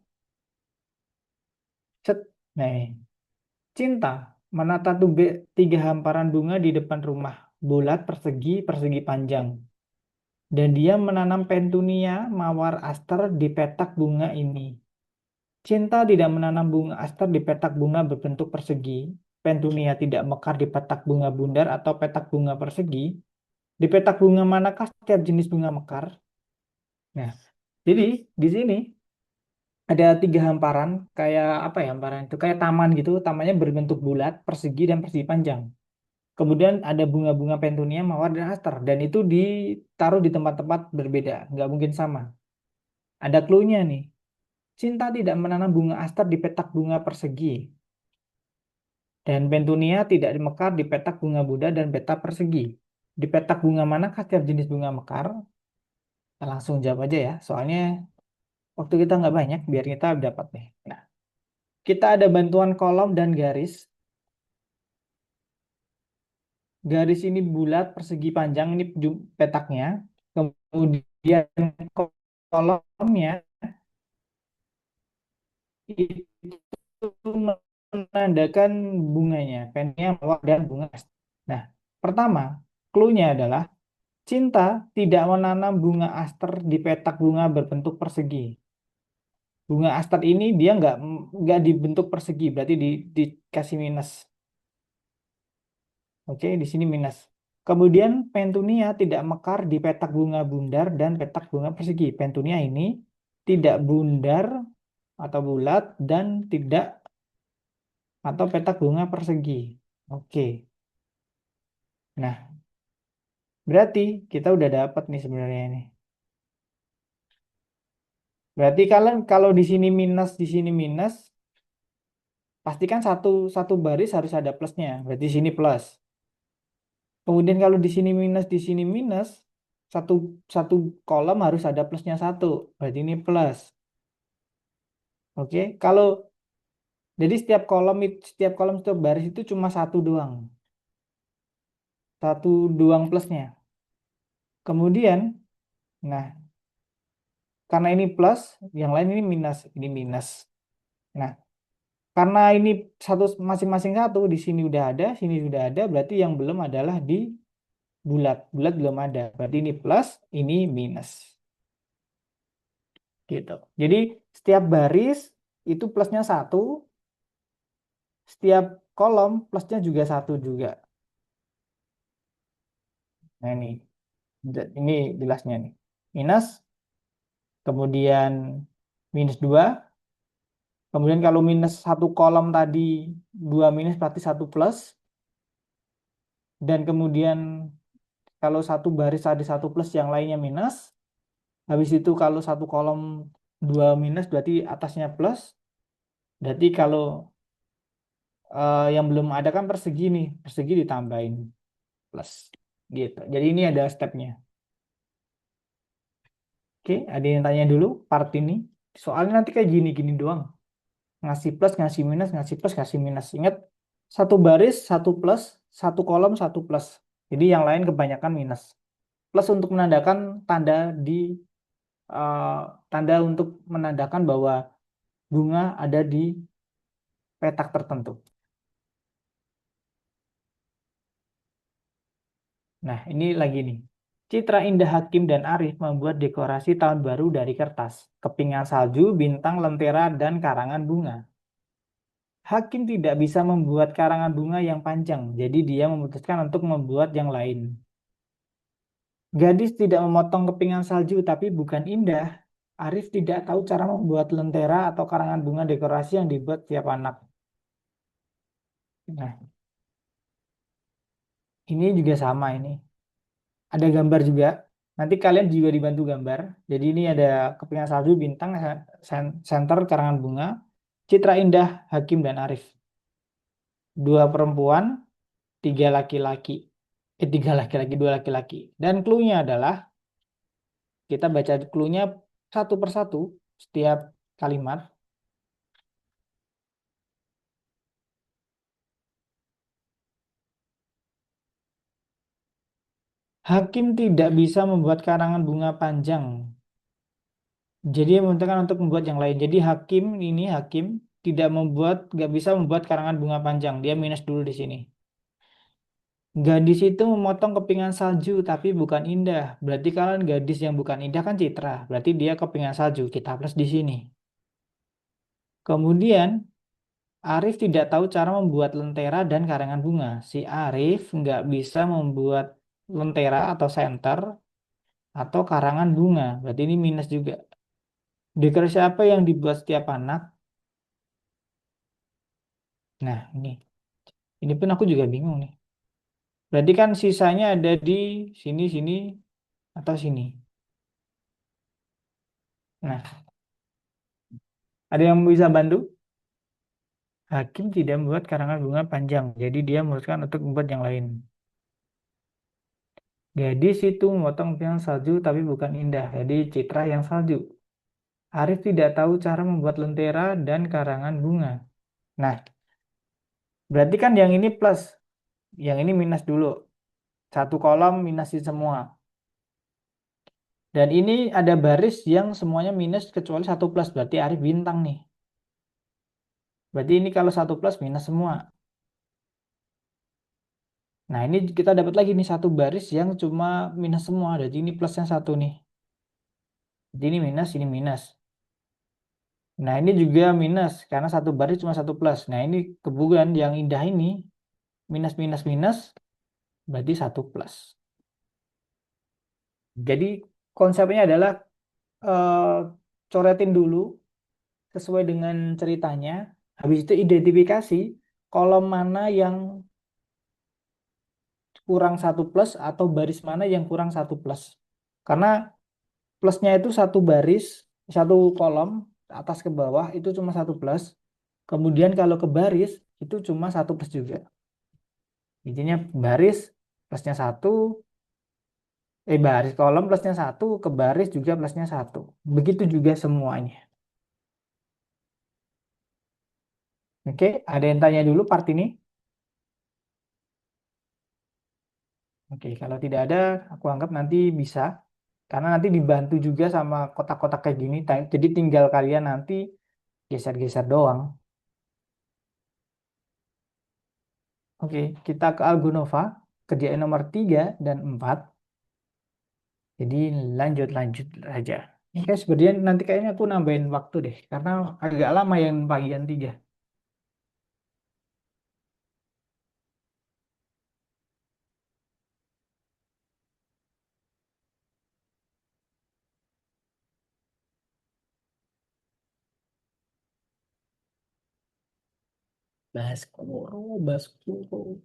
Set. Nah, ini. Cinta menata 3 hamparan bunga di depan rumah, bulat, persegi, persegi panjang. Dan dia menanam petunia, mawar, aster di petak bunga ini. Cinta tidak menanam bunga aster di petak bunga berbentuk persegi. Petunia tidak mekar di petak bunga bundar atau petak bunga persegi. Di petak bunga manakah setiap jenis bunga mekar? Nah, jadi di sini ada 3 hamparan, kayak apa ya hamparan itu? Kayak taman gitu, tamannya berbentuk bulat, persegi, dan persegi panjang. Kemudian ada bunga-bunga petunia, mawar, dan aster. Dan itu ditaruh di tempat-tempat berbeda. Nggak mungkin sama. Ada clue-nya nih. Cinta tidak menanam bunga aster di petak bunga persegi. Dan petunia tidak mekar di petak bunga Buddha dan petak persegi. Di petak bunga manakah setiap jenis bunga mekar? Kita langsung jawab aja ya. Soalnya waktu kita nggak banyak, biar kita dapat nih. Nah, kita ada bantuan kolom dan garis. Garis ini bulat, persegi panjang, ini petaknya. Kemudian kolomnya itu menandakan bunganya, pennya, mawar, dan bunga. Nah, pertama, clue-nya adalah cinta tidak menanam bunga aster di petak bunga berbentuk persegi. Bunga aster ini dia nggak dibentuk persegi, berarti dikasih minus. Oke, di sini minus. Kemudian Pentunia tidak mekar di petak bunga bundar dan petak bunga persegi. Pentunia ini tidak bundar atau bulat dan tidak atau petak bunga persegi. Oke. Nah, berarti kita udah dapat nih sebenarnya ini. Berarti kalian kalau di sini minus, di sini minus, pastikan satu satu baris harus ada plusnya. Berarti di sini plus. Kemudian kalau di sini minus, di sini minus, satu satu kolom harus ada plusnya satu. Berarti ini plus. Oke, kalau jadi setiap kolom baris itu cuma satu doang, satu doang plusnya. Kemudian, nah karena ini plus, yang lain ini minus, ini minus. Nah, karena ini satu masing-masing satu, di sini udah ada, sini udah ada, berarti yang belum adalah di bulat, bulat belum ada. Berarti ini plus, ini minus, gitu. Jadi setiap baris itu plusnya satu, setiap kolom plusnya juga satu juga. Nah ini jelasnya nih. Minus, kemudian minus 2. Kemudian kalau minus satu kolom tadi 2 minus berarti satu plus. Dan kemudian kalau satu baris ada satu plus yang lainnya minus. Habis itu kalau satu kolom 2 minus berarti atasnya plus. Berarti kalau yang belum ada kan persegi nih. Persegi ditambahin plus. Gitu. Jadi ini ada stepnya. Oke, ada yang tanya dulu part ini. Soalnya nanti kayak gini-gini doang. Ngasih plus, ngasih minus, ngasih plus, ngasih minus. Ingat, satu baris, satu plus, satu kolom, satu plus. Jadi yang lain kebanyakan minus. Plus untuk menandakan eh, tanda untuk menandakan bahwa bunga ada di petak tertentu. Nah, ini lagi nih. Citra Indah Hakim dan Arif membuat dekorasi tahun baru dari kertas, kepingan salju, bintang, lentera, dan karangan bunga. Hakim tidak bisa membuat karangan bunga yang panjang, jadi dia memutuskan untuk membuat yang lain. Gadis tidak memotong kepingan salju, tapi bukan Indah. Arif tidak tahu cara membuat lentera atau karangan bunga dekorasi yang dibuat tiap anak. Nah, ini juga sama ini. Ada gambar juga. Nanti kalian juga dibantu gambar. Jadi ini ada kepingan salju, bintang, center, karangan bunga, Citra Indah, Hakim, dan Arif. Dua perempuan, tiga laki-laki. Tiga laki-laki, dua laki-laki. Dan clue-nya adalah, kita baca clue-nya satu persatu setiap kalimat. Hakim tidak bisa membuat karangan bunga panjang. Jadi dia memerintahkan untuk membuat yang lain. Jadi hakim nggak bisa membuat karangan bunga panjang. Dia minus dulu di sini. Gadis itu memotong kepingan salju tapi bukan Indah. Berarti kalian gadis yang bukan Indah kan Citra. Berarti dia kepingan salju. Kita plus di sini. Kemudian Arif tidak tahu cara membuat lentera dan karangan bunga. Si Arif nggak bisa membuat lentera atau senter atau karangan bunga. Berarti ini minus juga. Dekorasi apa yang dibuat setiap anak? Nah, ini pun aku juga bingung nih. Berarti kan sisanya ada di sini, sini, atau sini. Nah, ada yang bisa bantu? Hakim tidak membuat karangan bunga panjang, jadi dia memutuskan untuk membuat yang lain. Gadis itu memotong yang salju tapi bukan Indah, jadi Citra yang salju. Arif tidak tahu cara membuat lentera dan karangan bunga. Nah, berarti kan yang ini plus, yang ini minus dulu. Satu kolom minusin semua. Dan ini ada baris yang semuanya minus kecuali satu plus, berarti Arif bintang nih. Berarti ini kalau satu plus minus semua. Nah, ini kita dapat lagi nih satu baris yang cuma minus semua. Jadi ini plus yang satu nih. Jadi ini minus, ini minus. Nah, ini juga minus karena satu baris cuma satu plus. Nah, ini kebugan yang Indah ini minus minus minus berarti 1 plus. Jadi konsepnya adalah eh, coretin dulu sesuai dengan ceritanya. Habis itu identifikasi kolom mana yang kurang 1 plus atau baris mana yang kurang 1 plus. Karena plusnya itu satu baris, satu kolom atas ke bawah itu cuma 1 plus. Kemudian kalau ke baris itu cuma 1 plus juga. Intinya baris plusnya satu, baris kolom plusnya satu, ke baris juga plusnya satu. Begitu juga semuanya. Oke, ada yang tanya dulu part ini? Oke, kalau tidak ada, aku anggap nanti bisa. Karena nanti dibantu juga sama kotak-kotak kayak gini. Jadi tinggal kalian nanti geser-geser doang. Oke, kita ke Algonova. Kerjaan nomor 3 dan 4. Jadi lanjut-lanjut aja. Oke, sebenarnya nanti kayaknya aku nambahin waktu deh. Karena agak lama yang bagian 3. Baskoro, Baskoro.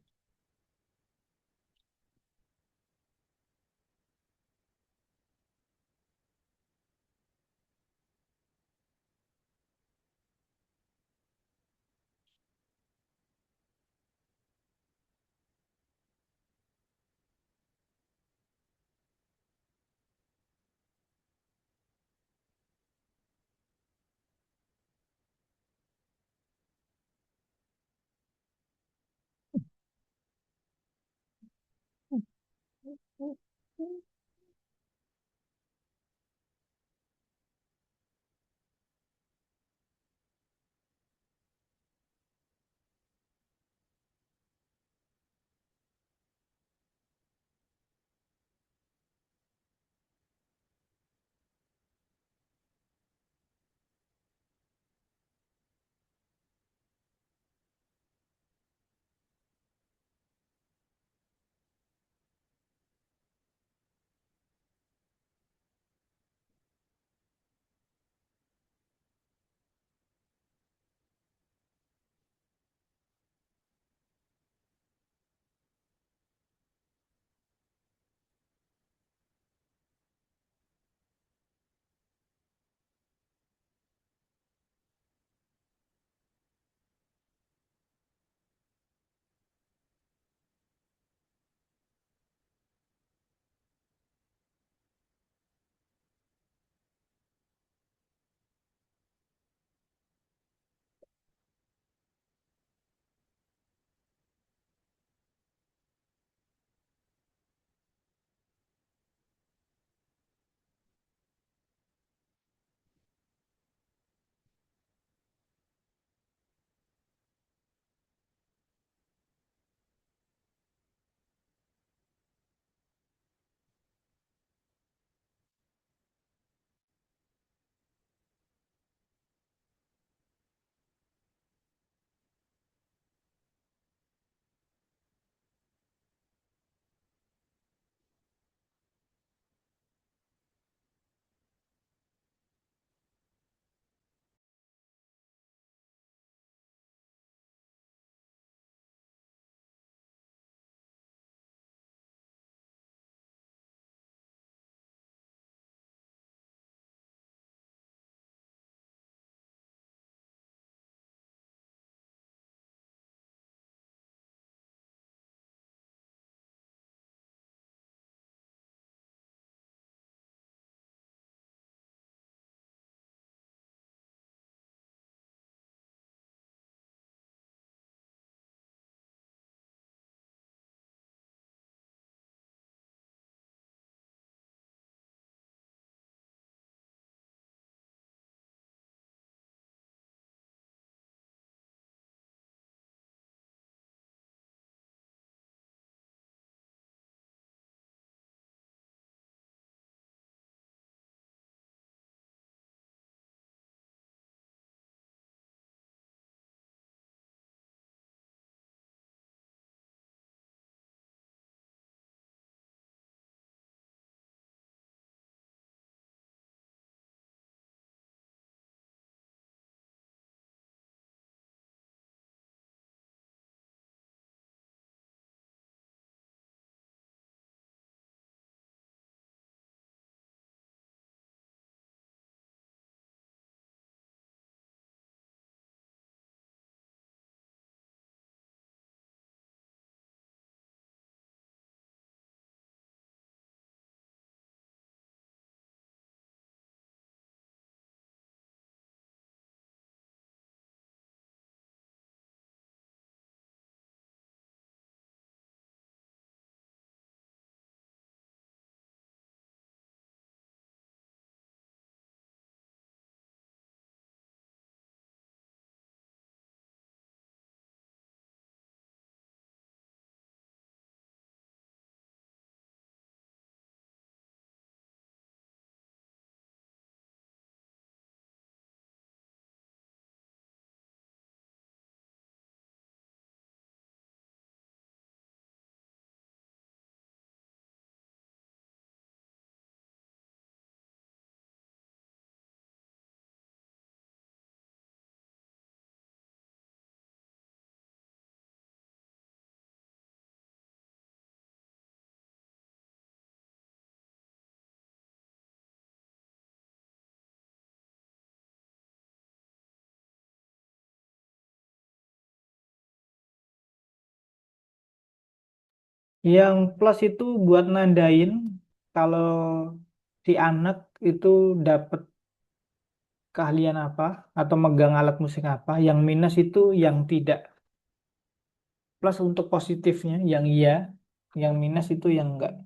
Yang plus itu buat nandain kalau si anak itu dapat keahlian apa atau megang alat musik apa. Yang minus itu yang tidak. Plus untuk positifnya yang iya, yang minus itu yang enggak.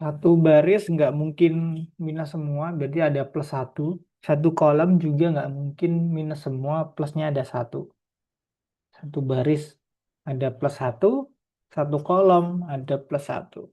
1 baris nggak mungkin minus semua, berarti ada plus 1. 1 kolom juga nggak mungkin minus semua, plusnya ada 1. 1 baris ada plus 1, 1 kolom ada plus 1.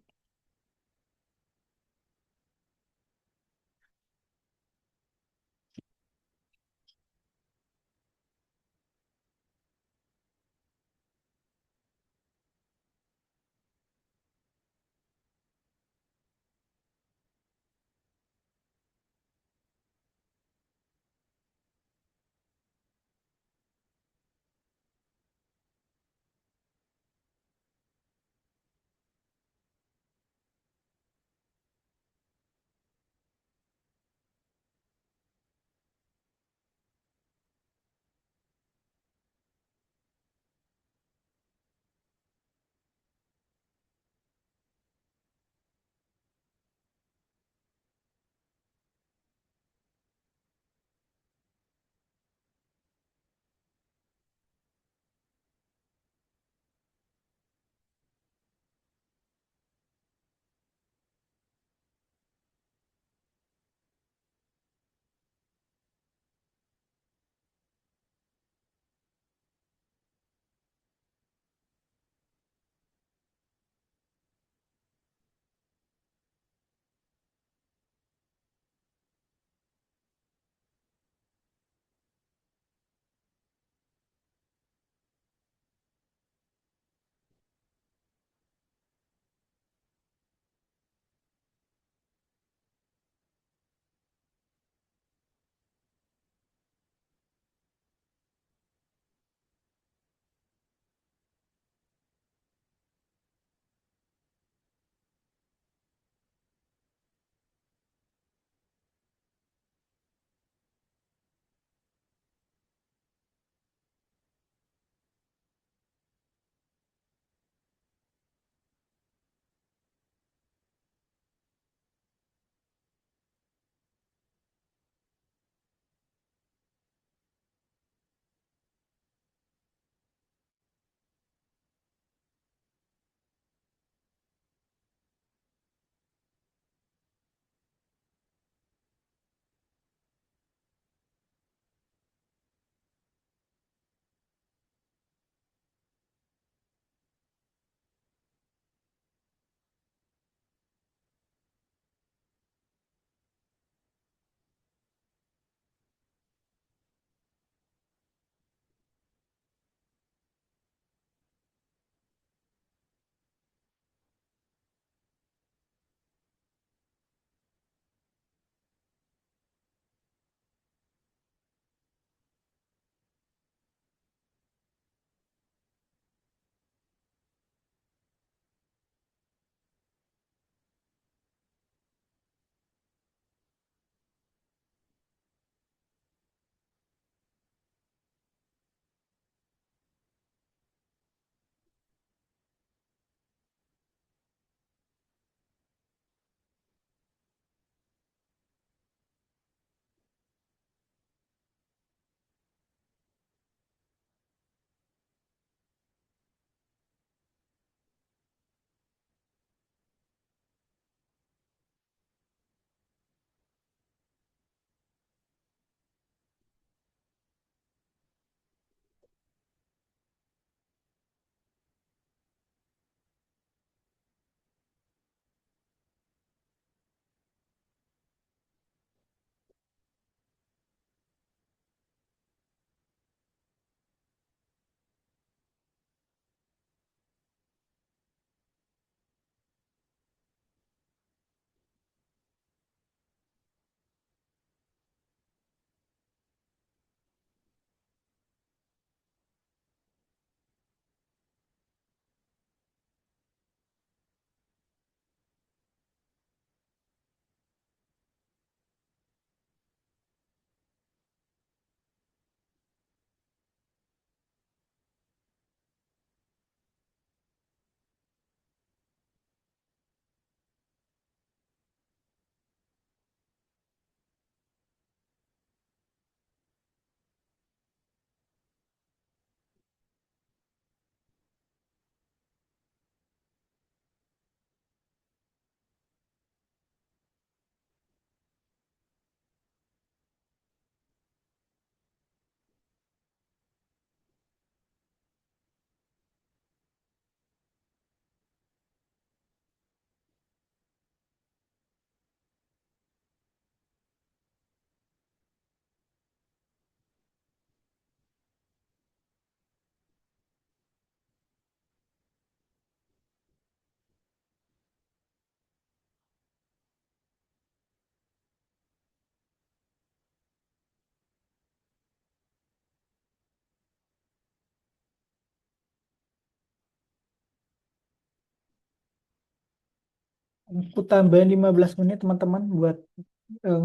Aku tambahin 15 menit teman-teman buat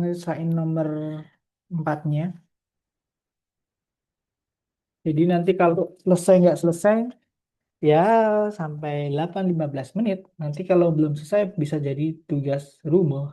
ngesain nomor empatnya. Jadi nanti kalau selesai nggak selesai, ya sampai 8-15 menit. Nanti kalau belum selesai bisa jadi tugas rumah.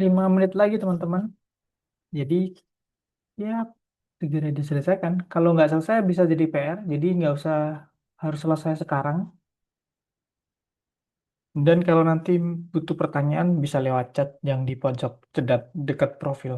5 menit lagi teman-teman. Jadi ya segera diselesaikan. Kalau nggak selesai bisa jadi PR. Jadi nggak usah harus selesai sekarang. Dan kalau nanti butuh pertanyaan bisa lewat chat yang di pojok cedat dekat profil.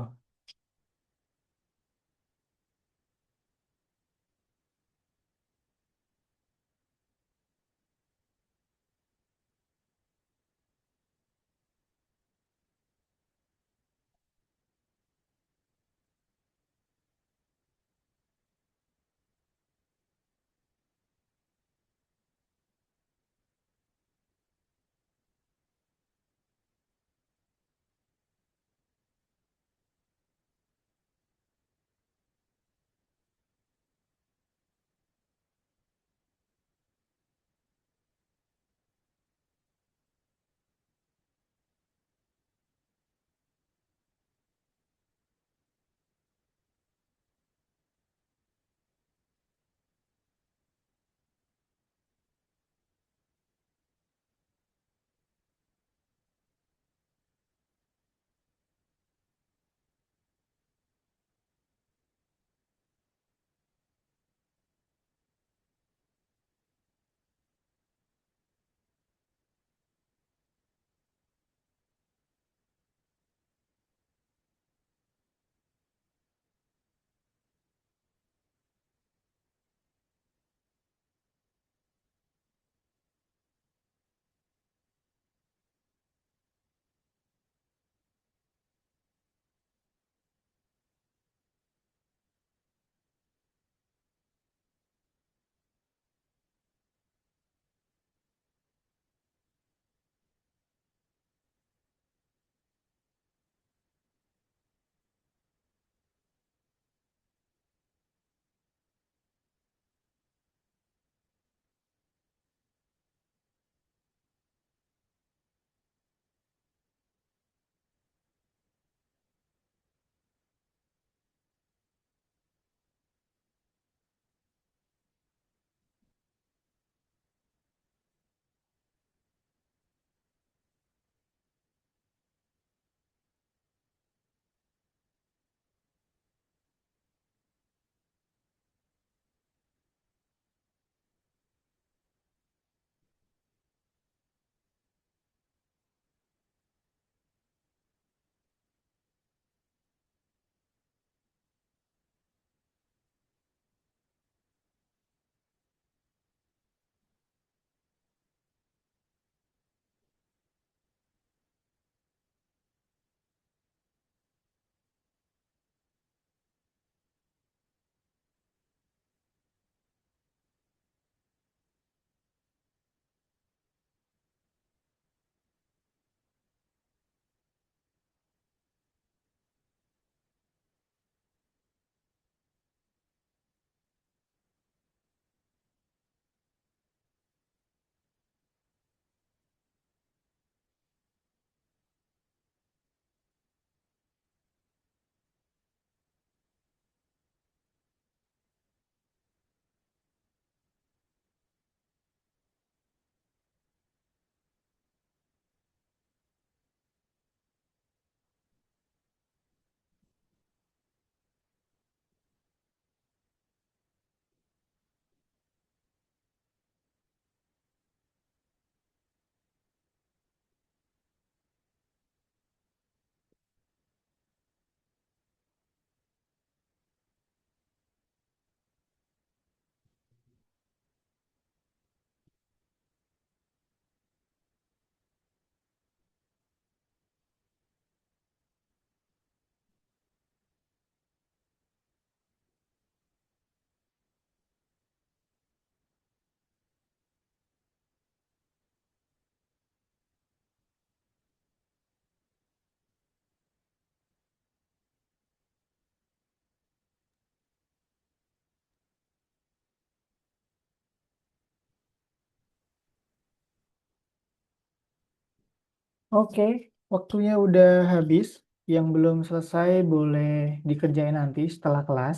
Oke, waktunya udah habis. Yang belum selesai boleh dikerjain nanti setelah kelas.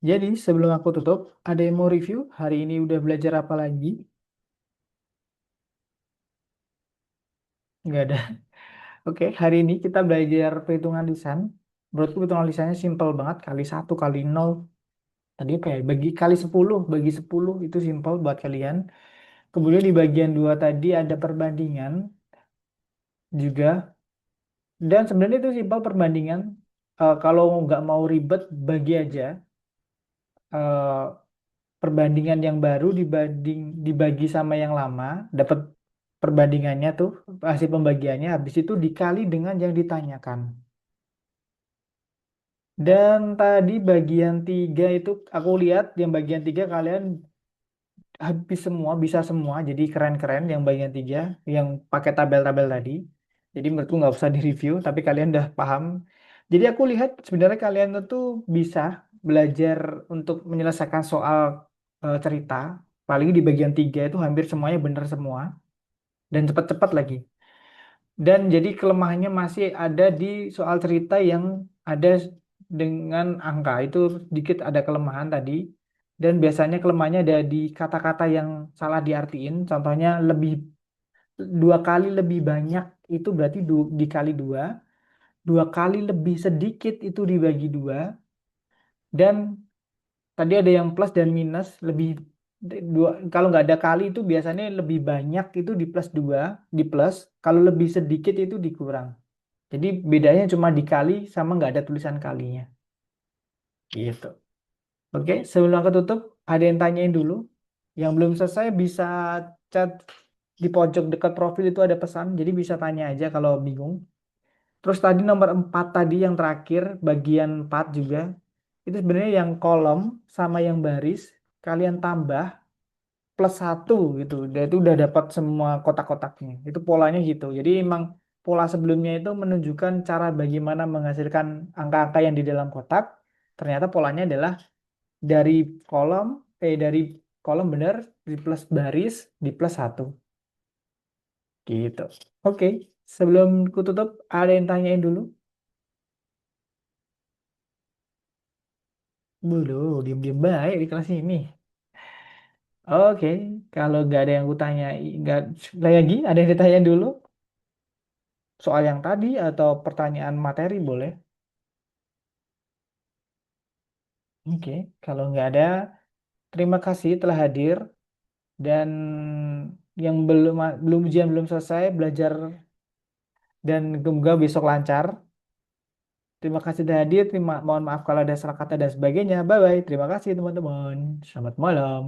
Jadi sebelum aku tutup, ada yang mau review? Hari ini udah belajar apa lagi? Nggak ada. Oke, hari ini kita belajar perhitungan lisan. Menurutku perhitungan lisannya simpel banget. Kali satu, kali nol. Tadi apa ya? Bagi kali 10, bagi 10 itu simpel buat kalian. Kemudian di bagian dua tadi ada perbandingan juga. Dan sebenarnya itu simpel perbandingan. Kalau nggak mau ribet, bagi aja. eh, Perbandingan yang baru dibagi sama yang lama, dapat perbandingannya tuh, hasil pembagiannya. Habis itu dikali dengan yang ditanyakan. Dan tadi bagian tiga itu aku lihat yang bagian tiga kalian habis semua, bisa semua. Jadi keren-keren yang bagian tiga, yang pakai tabel-tabel tadi. Jadi menurutku nggak usah direview, tapi kalian udah paham. Jadi aku lihat sebenarnya kalian itu bisa belajar untuk menyelesaikan soal cerita. Paling di bagian tiga itu hampir semuanya benar semua dan cepat-cepat lagi. Dan jadi kelemahannya masih ada di soal cerita yang ada dengan angka. Itu sedikit ada kelemahan tadi. Dan biasanya kelemahannya ada di kata-kata yang salah diartiin. Contohnya lebih 2 kali lebih banyak itu berarti dikali dua. 2 kali lebih sedikit itu dibagi dua. Dan tadi ada yang plus dan minus lebih dua. Kalau nggak ada kali itu biasanya lebih banyak itu di plus dua, di plus. Kalau lebih sedikit itu dikurang. Jadi bedanya cuma dikali sama nggak ada tulisan kalinya. Gitu. Oke, sebelum aku tutup, ada yang tanyain dulu. Yang belum selesai bisa chat di pojok dekat profil itu ada pesan, jadi bisa tanya aja kalau bingung. Terus tadi nomor 4 tadi yang terakhir, bagian 4 juga. Itu sebenarnya yang kolom sama yang baris, kalian tambah plus satu gitu. Dan itu udah dapat semua kotak-kotaknya. Itu polanya gitu. Jadi emang pola sebelumnya itu menunjukkan cara bagaimana menghasilkan angka-angka yang di dalam kotak. Ternyata polanya adalah dari kolom, dari kolom benar, di plus baris, di plus satu. Gitu. Oke, sebelum ku tutup, ada yang tanyain dulu? Belum, diam-diam baik di kelas ini. Oke, kalau nggak ada yang ku tanya, nggak lagi, ada yang ditanya dulu? Soal yang tadi atau pertanyaan materi boleh? Oke, kalau nggak ada, terima kasih telah hadir dan yang belum belum ujian belum selesai belajar dan semoga besok lancar. Terima kasih sudah hadir. Mohon maaf kalau ada salah kata dan sebagainya. Bye bye. Terima kasih teman-teman. Selamat malam.